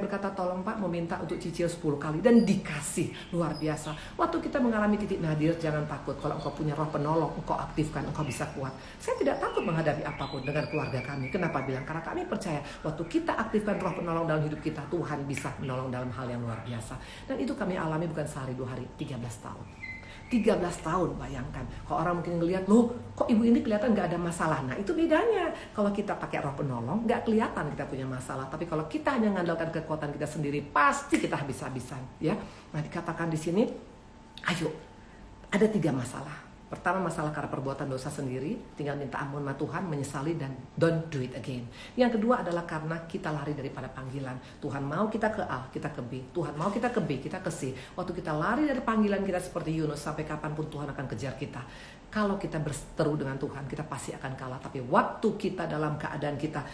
berkata, tolong Pak, mau minta untuk cicil 10 kali, dan dikasih. Luar biasa. Waktu kita mengalami titik nadir, jangan takut. Kalau engkau punya roh penolong, engkau aktifkan, engkau bisa kuat. Saya tidak takut menghadapi apapun dengan keluarga kami. Kenapa bilang? Karena kami percaya waktu kita aktifkan roh penolong dalam hidup kita, Tuhan bisa menolong dalam hal yang luar biasa. Dan itu kami alami bukan sehari 2 hari, 13 tahun. 13 tahun, bayangkan. Kalau orang mungkin ngelihat, loh kok ibu ini kelihatan gak ada masalah. Nah itu bedanya. Kalau kita pakai roh penolong, gak kelihatan kita punya masalah. Tapi kalau kita hanya mengandalkan kekuatan kita sendiri, pasti kita habis-habisan, ya. Nah dikatakan di sini, ayo, ada 3 masalah. Pertama, masalah karena perbuatan dosa sendiri, tinggal minta ampun sama Tuhan, menyesali, dan don't do it again. Yang kedua adalah karena kita lari daripada panggilan. Tuhan mau kita ke A, kita ke B. Tuhan mau kita ke B, kita ke C. Waktu kita lari dari panggilan kita seperti Yunus, sampai kapanpun Tuhan akan kejar kita. Kalau kita berseteru dengan Tuhan, kita pasti akan kalah. Tapi waktu kita dalam keadaan kita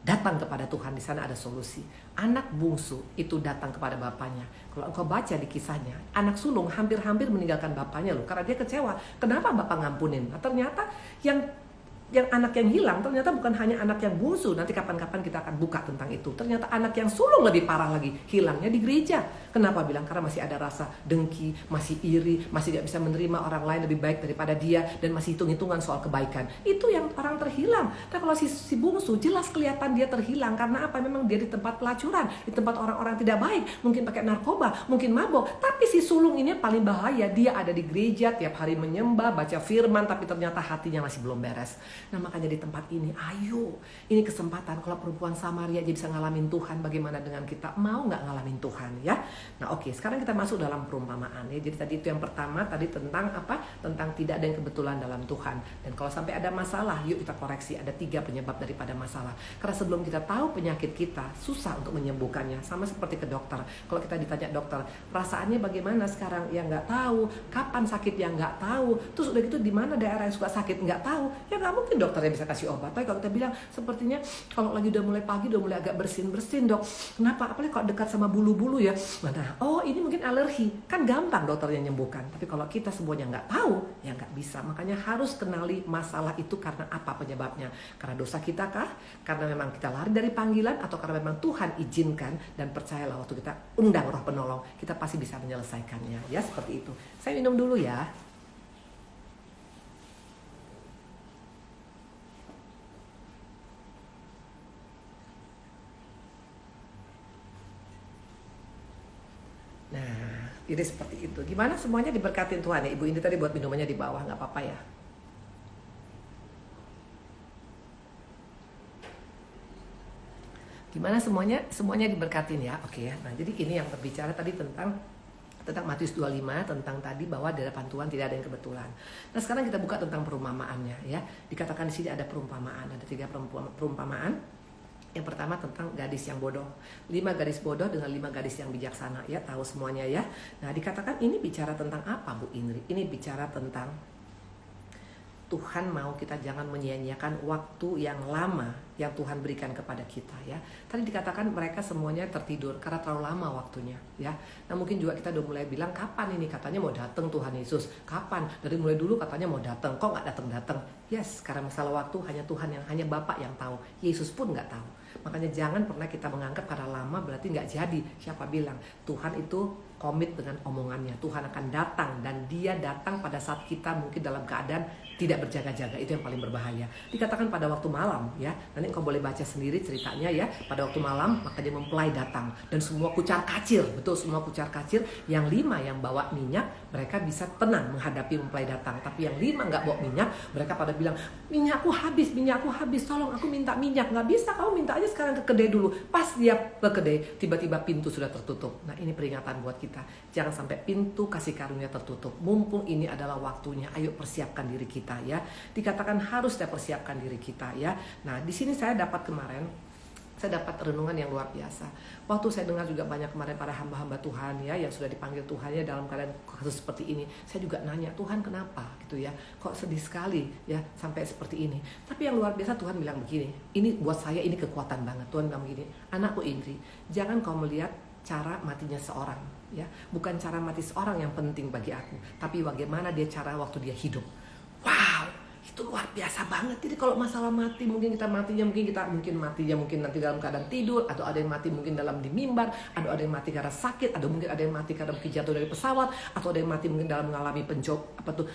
datang kepada Tuhan, di sana ada solusi. Anak bungsu itu datang kepada bapaknya. Kalau engkau baca di kisahnya, anak sulung hampir-hampir meninggalkan bapaknya loh, karena dia kecewa. Kenapa bapak ngampunin? Nah, ternyata yang anak yang hilang ternyata bukan hanya anak yang bungsu. Nanti kapan-kapan kita akan buka tentang itu. Ternyata anak yang sulung lebih parah lagi, hilangnya di gereja. Kenapa bilang? Karena masih ada rasa dengki, masih iri, masih gak bisa menerima orang lain lebih baik daripada dia, dan masih hitung-hitungan soal kebaikan. Itu yang orang terhilang. Tapi kalau si bungsu, jelas kelihatan dia terhilang. Karena apa? Memang dia di tempat pelacuran, di tempat orang-orang tidak baik, mungkin pakai narkoba, mungkin mabok. Tapi si sulung ini paling bahaya. Dia ada di gereja tiap hari menyembah, baca firman, tapi ternyata hatinya masih belum beres. Nah makanya di tempat ini, ayo, ini kesempatan. Kalau perempuan Samaria aja bisa ngalamin Tuhan, bagaimana dengan kita? Mau nggak ngalamin Tuhan, ya? Nah oke, sekarang kita masuk dalam perumpamaan, ya. Jadi tadi itu yang pertama, tadi tentang apa? Tentang tidak ada yang kebetulan dalam Tuhan. Dan kalau sampai ada masalah, yuk kita koreksi. Ada 3 penyebab daripada masalah. Karena sebelum kita tahu penyakit kita, susah untuk menyembuhkannya. Sama seperti ke dokter. Kalau kita ditanya dokter, perasaannya bagaimana sekarang? Ya nggak tahu. Kapan sakit? Ya nggak tahu. Terus udah gitu di mana daerah yang suka sakit? Nggak tahu. Ya nggak mungkin dokternya bisa kasih obat. Tapi kalau kita bilang sepertinya kalau lagi udah mulai pagi, udah mulai agak bersin-bersin, dok. Kenapa? Apalagi kalau dekat sama bulu-bulu, ya. Nah, oh ini mungkin alergi. Kan gampang dokternya nyembuhkan. Tapi kalau kita semuanya nggak tahu, ya nggak bisa. Makanya harus kenali masalah itu karena apa penyebabnya. Karena dosa kita kah? Karena memang kita lari dari panggilan, atau karena memang Tuhan izinkan? Dan percayalah waktu kita undang roh penolong, kita pasti bisa menyelesaikannya. Ya seperti itu. Saya minum dulu ya. Nah, jadi seperti itu. Gimana semuanya diberkatin Tuhan, ya? Ibu ini tadi buat minumannya di bawah, nggak apa-apa ya. Gimana semuanya diberkatin ya. Oke ya. Nah, jadi ini yang berbicara tadi tentang Matius 25, tentang tadi bahwa di hadapan Tuhan tidak ada yang kebetulan. Nah, sekarang kita buka tentang perumpamaannya, ya. Dikatakan di sini ada perumpamaan, ada 3 perumpamaan. Yang pertama tentang gadis yang bodoh. 5 gadis bodoh dengan 5 gadis yang bijaksana, ya. Tahu semuanya, ya. Nah, dikatakan ini bicara tentang apa, Bu Indri? Ini bicara tentang Tuhan mau kita jangan menyia-nyiakan waktu yang lama yang Tuhan berikan kepada kita, ya. Tadi dikatakan mereka semuanya tertidur karena terlalu lama waktunya, ya. Nah mungkin juga kita udah mulai bilang, kapan ini katanya mau datang Tuhan Yesus? Kapan? Dari mulai dulu katanya mau datang, kok nggak datang-datang? Yes, karena masalah waktu hanya Tuhan hanya Bapa yang tahu. Yesus pun nggak tahu. Makanya jangan pernah kita menganggap karena lama berarti nggak jadi. Siapa bilang? Tuhan itu komit dengan omongannya. Tuhan akan datang, dan dia datang pada saat kita mungkin dalam keadaan tidak berjaga-jaga. Itu yang paling berbahaya. Dikatakan pada waktu malam ya. Nanti engkau boleh baca sendiri ceritanya ya. Pada waktu malam maka dia mempelai datang, dan semua kucar kacir, betul, semua kucar kacir. Yang 5 yang bawa minyak, mereka bisa tenang menghadapi mempelai datang. Tapi yang 5 nggak bawa minyak, mereka pada bilang, minyakku habis, tolong aku minta minyak. Nggak bisa, kamu minta aja sekarang ke kedai dulu. Pas dia ke kedai, tiba-tiba pintu sudah tertutup. Nah, ini peringatan buat kita. Jangan sampai pintu kasih karunia tertutup. Mumpung ini adalah waktunya, ayo persiapkan diri kita ya. Dikatakan harus kita persiapkan diri kita ya. Nah, di sini saya dapat renungan yang luar biasa. Waktu saya dengar juga banyak kemarin para hamba-hamba Tuhan ya yang sudah dipanggil Tuhan ya dalam keadaan kasus seperti ini. Saya juga nanya, Tuhan kenapa gitu ya? Kok sedih sekali ya sampai seperti ini. Tapi yang luar biasa Tuhan bilang begini. Ini buat saya ini kekuatan banget. Tuhan bilang begini, anakku Indri, jangan kau melihat cara matinya seorang ya. Bukan cara mati seorang yang penting bagi aku, tapi bagaimana dia cara waktu dia hidup. Wow, itu luar biasa banget. Jadi kalau masalah mati, mungkin matinya mungkin nanti dalam keadaan tidur, atau ada yang mati mungkin dalam di mimbar, atau ada yang mati karena sakit, atau mungkin ada yang mati karena jatuh dari pesawat, atau ada yang mati mungkin dalam mengalami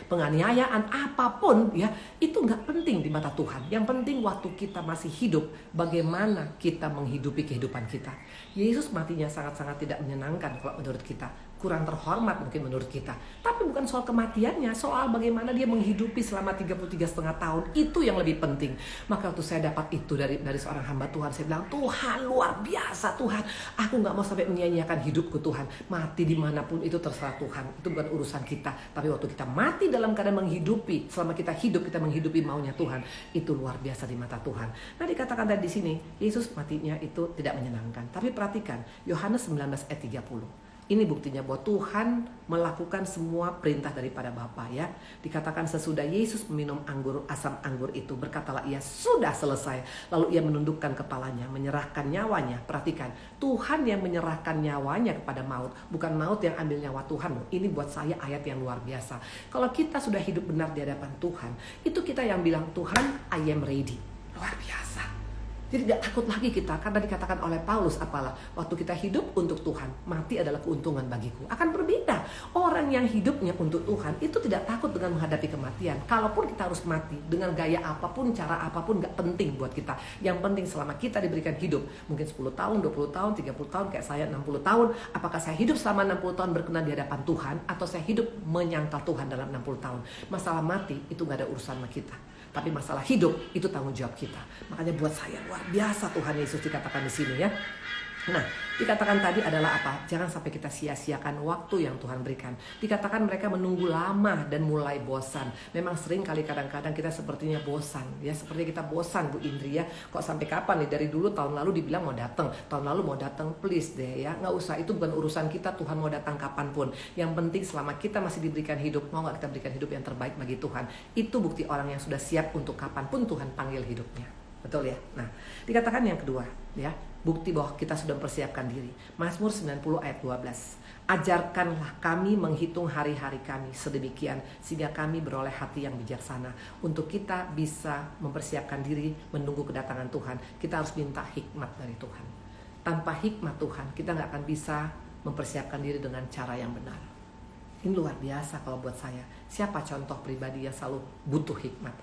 penganiayaan, apapun ya, itu nggak penting di mata Tuhan. Yang penting waktu kita masih hidup, bagaimana kita menghidupi kehidupan kita. Yesus matinya sangat-sangat tidak menyenangkan kalau menurut kita, kurang terhormat mungkin menurut kita. Tapi bukan soal kematiannya, soal bagaimana dia menghidupi selama 33,5 tahun. Itu yang lebih penting. Maka waktu saya dapat itu dari seorang hamba Tuhan, saya bilang, Tuhan luar biasa Tuhan. Aku gak mau sampai menyia-nyiakan hidupku Tuhan. Mati dimanapun itu terserah Tuhan. Itu bukan urusan kita. Tapi waktu kita mati dalam keadaan menghidupi, selama kita hidup kita menghidupi maunya Tuhan, itu luar biasa di mata Tuhan. Nah, dikatakan tadi di sini, Yesus matinya itu tidak menyenangkan. Tapi perhatikan, Yohanes 19 ayat 30. Ini buktinya bahwa Tuhan melakukan semua perintah daripada Bapa ya. Dikatakan sesudah Yesus meminum asam anggur itu, berkatalah ia, sudah selesai. Lalu ia menundukkan kepalanya, menyerahkan nyawanya. Perhatikan, Tuhan yang menyerahkan nyawanya kepada maut, bukan maut yang ambil nyawa Tuhan. Ini buat saya ayat yang luar biasa. Kalau kita sudah hidup benar di hadapan Tuhan, itu kita yang bilang, Tuhan, I am ready. Luar biasa. Jadi tidak takut lagi kita, karena dikatakan oleh Paulus apalah, waktu kita hidup untuk Tuhan, mati adalah keuntungan bagiku. Akan berbeda. Orang yang hidupnya untuk Tuhan itu tidak takut dengan menghadapi kematian. Kalaupun kita harus mati dengan gaya apapun, cara apapun, gak penting buat kita. Yang penting selama kita diberikan hidup, mungkin 10 tahun, 20 tahun, 30 tahun, kayak saya 60 tahun. Apakah saya hidup selama 60 tahun berkenan di hadapan Tuhan, atau saya hidup menyangkal Tuhan dalam 60 tahun. Masalah mati itu gak ada urusan sama kita. Tapi masalah hidup itu tanggung jawab kita. Makanya buat saya luar biasa Tuhan Yesus dikatakan di sini ya. Nah, dikatakan tadi adalah apa? Jangan sampai kita sia-siakan waktu yang Tuhan berikan. Dikatakan mereka menunggu lama dan mulai bosan. Memang sering kali kadang-kadang kita sepertinya bosan. Ya, seperti kita bosan Bu Indri ya. Kok sampai kapan nih? Dari dulu tahun lalu dibilang mau datang. Tahun lalu mau datang, please deh ya. Nggak usah, itu bukan urusan kita. Tuhan mau datang kapanpun. Yang penting selama kita masih diberikan hidup, mau nggak kita berikan hidup yang terbaik bagi Tuhan. Itu bukti orang yang sudah siap untuk kapanpun Tuhan panggil hidupnya. Betul ya? Nah, dikatakan yang kedua ya, bukti bahwa kita sudah mempersiapkan diri. Mazmur 90 ayat 12. Ajarkanlah kami menghitung hari-hari kami sedemikian sehingga kami beroleh hati yang bijaksana. Untuk kita bisa mempersiapkan diri menunggu kedatangan Tuhan, kita harus minta hikmat dari Tuhan. Tanpa hikmat Tuhan, kita nggak akan bisa mempersiapkan diri dengan cara yang benar. Ini luar biasa kalau buat saya. Siapa contoh pribadi yang selalu butuh hikmat?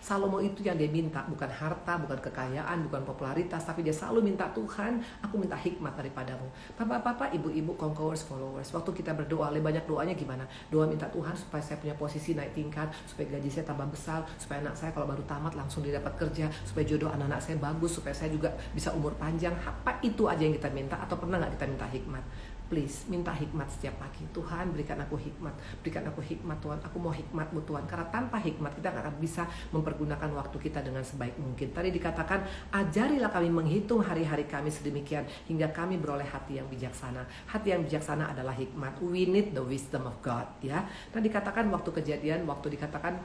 Salomo itu yang dia minta, bukan harta, bukan kekayaan, bukan popularitas, tapi dia selalu minta, Tuhan, aku minta hikmat daripadamu. Bapak-bapak, ibu-ibu, conquerors, followers, waktu kita berdoa, banyak doanya gimana? Doa minta Tuhan supaya saya punya posisi naik tingkat, supaya gaji saya tambah besar, supaya anak saya kalau baru tamat langsung dia dapat kerja, supaya jodoh anak-anak saya bagus, supaya saya juga bisa umur panjang. Apa itu aja yang kita minta? Atau pernah gak kita minta hikmat? Please, minta hikmat setiap pagi. Tuhan, berikan aku hikmat. Berikan aku hikmat Tuhan. Aku mau hikmat-Mu Tuhan. Karena tanpa hikmat kita gak akan bisa mempergunakan waktu kita dengan sebaik mungkin. Tadi dikatakan, ajarilah kami menghitung hari-hari kami sedemikian hingga kami beroleh hati yang bijaksana. Hati yang bijaksana adalah hikmat. We need the wisdom of God. Ya. Dan dikatakan waktu kejadian, waktu dikatakan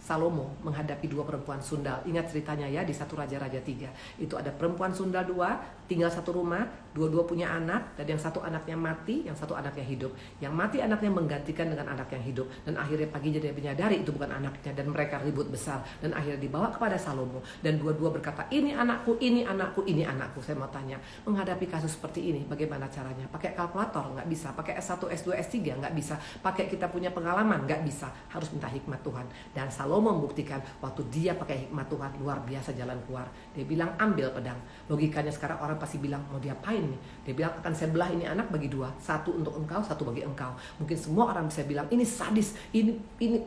Salomo menghadapi 2 perempuan sundal. Ingat ceritanya ya di 1 Raja-Raja 3. Itu ada perempuan sundal 2, tinggal satu rumah, dua-dua punya anak, dan yang satu anaknya mati, yang satu anaknya hidup. Yang mati anaknya menggantikan dengan anak yang hidup, dan akhirnya paginya dia menyadari itu bukan anaknya, dan mereka ribut besar, dan akhirnya dibawa kepada Salomo, dan dua-dua berkata, ini anakku, ini anakku, ini anakku. Saya mau tanya, menghadapi kasus seperti ini bagaimana caranya? Pakai kalkulator? Nggak bisa. Pakai S1, S2, S3? Nggak bisa. Pakai kita punya pengalaman? Nggak bisa. Harus minta hikmat Tuhan. Dan Salomo membuktikan waktu dia pakai hikmat Tuhan, luar biasa jalan keluar. Dia bilang ambil pedang. Logikanya sekarang orang pasti bilang mau diapain nih? Dia bilang akan saya belah ini anak bagi 2, 1 untuk engkau, 1 bagi engkau. Mungkin semua orang bisa bilang ini sadis, ini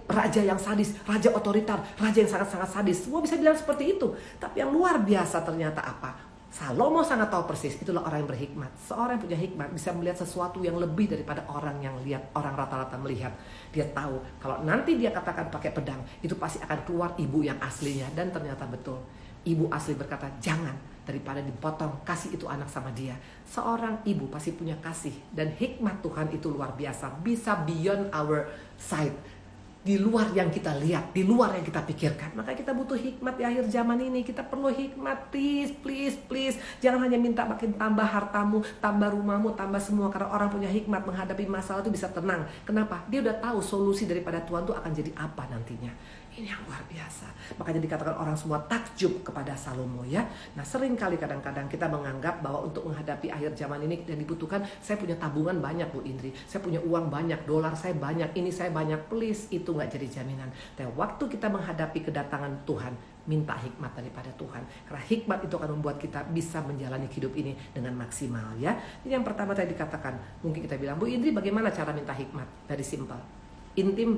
raja yang sadis, raja otoriter, raja yang sangat-sangat sadis. Semua bisa bilang seperti itu. Tapi yang luar biasa ternyata apa? Salomo sangat tahu persis, itulah orang yang berhikmat. Seorang yang punya hikmat bisa melihat sesuatu yang lebih daripada orang yang lihat, orang rata-rata melihat. Dia tahu kalau nanti dia katakan pakai pedang, itu pasti akan keluar ibu yang aslinya. Dan ternyata betul, ibu asli berkata jangan, daripada dipotong, kasih itu anak sama dia. Seorang ibu pasti punya kasih, dan hikmat Tuhan itu luar biasa, bisa beyond our sight, di luar yang kita lihat, di luar yang kita pikirkan. Makanya kita butuh hikmat di akhir zaman ini. Kita perlu hikmat, please, please, please. Jangan hanya minta makin tambah hartamu, tambah rumahmu, tambah semua. Karena orang punya hikmat menghadapi masalah itu bisa tenang. Kenapa? Dia udah tahu solusi daripada Tuhan itu akan jadi apa nantinya. Ini yang luar biasa. Makanya dikatakan orang semua takjub kepada Salomo ya. Nah sering kali kadang-kadang kita menganggap bahwa untuk menghadapi akhir zaman ini yang dibutuhkan, saya punya tabungan banyak Bu Indri, saya punya uang banyak, dolar saya banyak, ini saya banyak. Please, itu gak jadi jaminan. Tapi waktu kita menghadapi kedatangan Tuhan, minta hikmat daripada Tuhan. Karena hikmat itu akan membuat kita bisa menjalani hidup ini dengan maksimal ya. Jadi yang pertama tadi dikatakan, mungkin kita bilang, Bu Indri bagaimana cara minta hikmat? Dari simpel, intim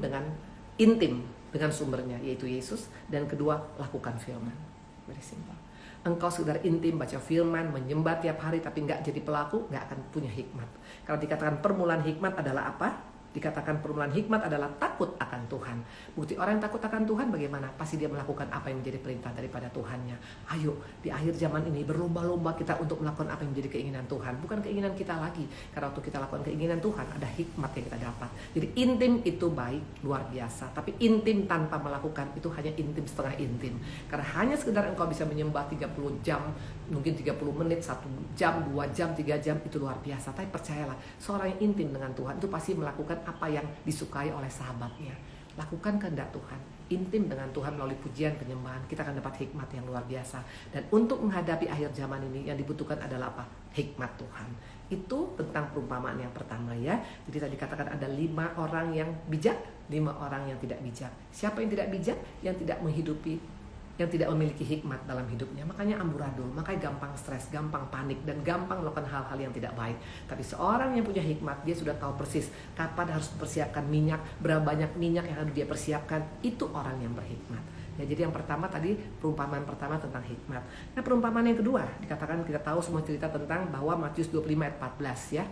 dengan sumbernya, yaitu Yesus. Dan kedua, lakukan firman. Very simple. Engkau sekedar intim, baca firman, menyembah tiap hari, tapi nggak jadi pelaku, nggak akan punya hikmat. Karena dikatakan permulaan hikmat adalah apa? Dikatakan permulaan hikmat adalah takut akan Tuhan. Bukti orang yang takut akan Tuhan bagaimana? Pasti dia melakukan apa yang menjadi perintah daripada Tuhannya. Ayo, di akhir zaman ini berlomba-lomba kita untuk melakukan apa yang menjadi keinginan Tuhan. Bukan keinginan kita lagi. Karena waktu kita lakukan keinginan Tuhan, ada hikmat yang kita dapat. Jadi intim itu baik, luar biasa. Tapi intim tanpa melakukan itu hanya intim setengah intim. Karena hanya sekedar engkau bisa menyembah 30 jam, mungkin 30 menit, 1 jam, 2 jam, 3 jam, itu luar biasa. Tapi percayalah, seorang yang intim dengan Tuhan itu pasti melakukan apa yang disukai oleh sahabatnya. Lakukan kehendak Tuhan, intim dengan Tuhan melalui pujian, penyembahan, kita akan dapat hikmat yang luar biasa. Dan untuk menghadapi akhir zaman ini yang dibutuhkan adalah apa? Hikmat Tuhan. Itu tentang perumpamaan yang pertama ya. Jadi tadi katakan ada 5 orang yang bijak, 5 orang yang tidak bijak. Siapa yang tidak bijak? Yang tidak menghidupi, yang tidak memiliki hikmat dalam hidupnya. Makanya amburadul, makanya gampang stres, gampang panik, dan gampang melakukan hal-hal yang tidak baik. Tapi seorang yang punya hikmat, dia sudah tahu persis kapan harus mempersiapkan minyak, berapa banyak minyak yang harus dia persiapkan. Itu orang yang berhikmat. Ya, jadi yang pertama tadi, perumpamaan pertama tentang hikmat. Nah perumpamaan yang kedua, dikatakan kita tahu semua cerita tentang bahwa Matius 25 ayat 14 ya.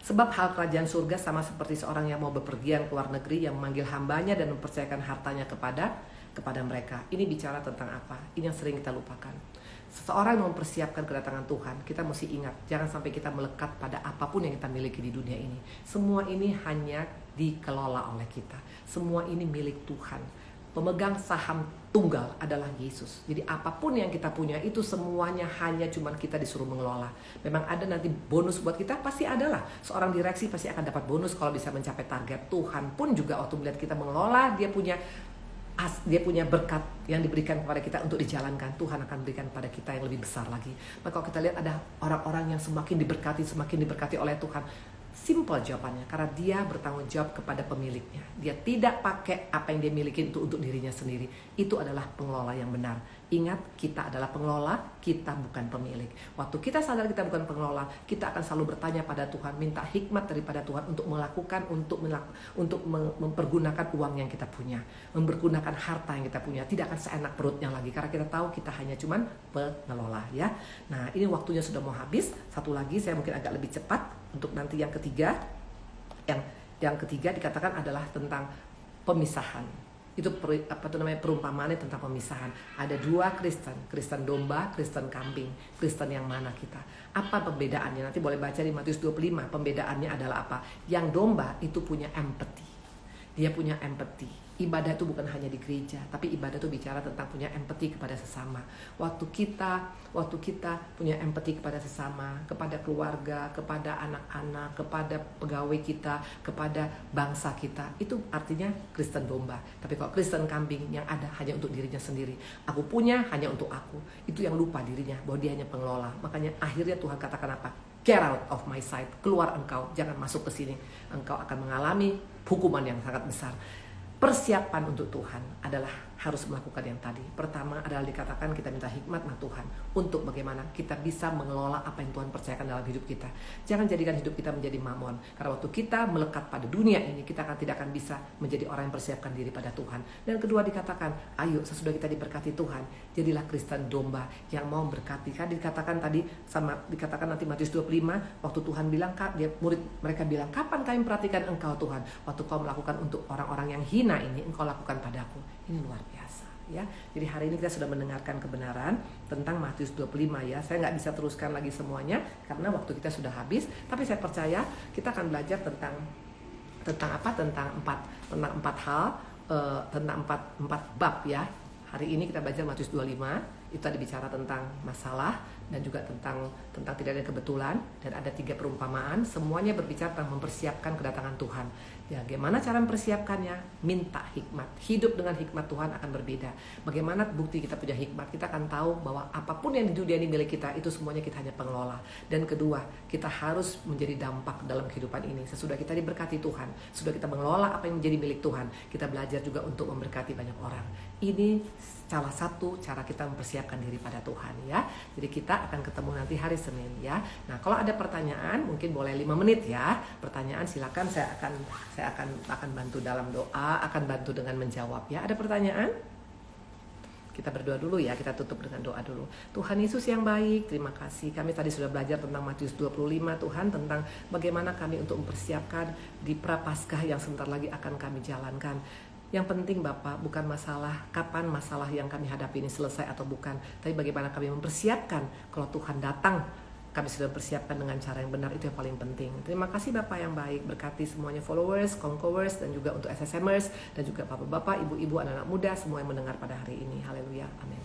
Sebab hal kerajaan surga sama seperti seorang yang mau bepergian ke luar negeri, yang memanggil hambanya dan mempercayakan hartanya kepada mereka. Ini bicara tentang apa? Ini yang sering kita lupakan. Seseorang yang mempersiapkan kedatangan Tuhan, kita mesti ingat, jangan sampai kita melekat pada apapun yang kita miliki di dunia ini. Semua ini hanya dikelola oleh kita. Semua ini milik Tuhan. Pemegang saham tunggal adalah Yesus. Jadi apapun yang kita punya itu semuanya hanya cuman kita disuruh mengelola. Memang ada nanti bonus buat kita, pasti adalah. Seorang direksi pasti akan dapat bonus kalau bisa mencapai target. Tuhan pun juga waktu melihat kita mengelola, dia punya berkat yang diberikan kepada kita untuk dijalankan. Tuhan akan berikan kepada kita yang lebih besar lagi. Maka kalau kita lihat ada orang-orang yang semakin diberkati oleh Tuhan, simple jawabannya, karena dia bertanggung jawab kepada pemiliknya. Dia tidak pakai apa yang dia miliki itu untuk dirinya sendiri. Itu adalah pengelola yang benar. Ingat, kita adalah pengelola, kita bukan pemilik. Waktu kita sadar kita bukan pengelola, kita akan selalu bertanya pada Tuhan, minta hikmat daripada Tuhan untuk melakukan, untuk mempergunakan uang yang kita punya, mempergunakan harta yang kita punya. Tidak akan seenak perutnya lagi, karena kita tahu kita hanya cuman pengelola ya. Nah, ini waktunya sudah mau habis. Satu lagi saya mungkin agak lebih cepat untuk nanti yang ketiga. Yang ketiga dikatakan adalah tentang pemisahan. Itu perumpamaannya tentang pemisahan. Ada 2 Kristen domba, Kristen kambing. Kristen yang mana kita? Apa pembedaannya? Nanti boleh baca di Matius 25. Pembedaannya adalah apa? Yang domba itu punya empathy. dia punya empathy. Ibadah itu bukan hanya di gereja, tapi ibadah itu bicara tentang punya empati kepada sesama. Waktu kita punya empati kepada sesama, kepada keluarga, kepada anak-anak, kepada pegawai kita, kepada bangsa kita, itu artinya Kristen domba. Tapi kalau Kristen kambing yang ada hanya untuk dirinya sendiri, aku punya hanya untuk aku, itu yang lupa dirinya bahwa dia hanya pengelola. Makanya akhirnya Tuhan katakan apa? Get out of my sight, keluar engkau, jangan masuk ke sini. Engkau akan mengalami hukuman yang sangat besar. Persiapan untuk Tuhan adalah harus melakukan yang tadi. Pertama adalah dikatakan kita minta hikmat sama Tuhan untuk bagaimana kita bisa mengelola apa yang Tuhan percayakan dalam hidup kita. Jangan jadikan hidup kita menjadi mamon. Karena waktu kita melekat pada dunia ini, kita tidak akan bisa menjadi orang yang persiapkan diri pada Tuhan. Dan kedua dikatakan, ayo sesudah kita diberkati Tuhan, jadilah Kristen domba yang mau berkati. Kan dikatakan tadi, dikatakan nanti Matius 25, waktu Tuhan bilang, mereka bilang, kapan kami perhatikan engkau Tuhan? Waktu kau melakukan untuk orang-orang yang hina ini, engkau lakukan padaku. Ini luar biasa ya. Jadi hari ini kita sudah mendengarkan kebenaran tentang Matius 25 ya. Saya nggak bisa teruskan lagi semuanya karena waktu kita sudah habis, tapi saya percaya kita akan belajar tentang apa? Tentang empat hal, tentang empat bab ya. Hari ini kita belajar Matius 25, itu ada bicara tentang masalah dan juga tentang tidak ada kebetulan, dan ada 3 perumpamaan, semuanya berbicara tentang mempersiapkan kedatangan Tuhan. Ya, bagaimana cara mempersiapkannya? Minta hikmat. Hidup dengan hikmat Tuhan akan berbeda. Bagaimana bukti kita punya hikmat? Kita akan tahu bahwa apapun yang di dunia ini milik kita, itu semuanya kita hanya pengelola. Dan kedua, kita harus menjadi dampak dalam kehidupan ini. Sesudah kita diberkati Tuhan, sudah kita mengelola apa yang menjadi milik Tuhan, kita belajar juga untuk memberkati banyak orang. Ini salah satu cara kita mempersiapkan diri pada Tuhan ya. Jadi kita akan ketemu nanti hari Senin ya. Nah, kalau ada pertanyaan mungkin boleh 5 menit ya. Pertanyaan silakan, saya akan bantu dalam doa, akan bantu dengan menjawab ya. Ada pertanyaan? Kita berdoa dulu ya, kita tutup dengan doa dulu. Tuhan Yesus yang baik, terima kasih. Kami tadi sudah belajar tentang Matius 25 Tuhan, tentang bagaimana kami untuk mempersiapkan di Prapaskah yang sebentar lagi akan kami jalankan. Yang penting Bapak bukan masalah kapan masalah yang kami hadapi ini selesai atau bukan, tapi bagaimana kami mempersiapkan kalau Tuhan datang. Kami sudah persiapkan dengan cara yang benar, itu yang paling penting. Terima kasih Bapak yang baik, berkati semuanya followers, conquerors, dan juga untuk SSMers, dan juga Bapak-bapak, ibu-ibu, anak-anak muda, semua yang mendengar pada hari ini. Haleluya, amin.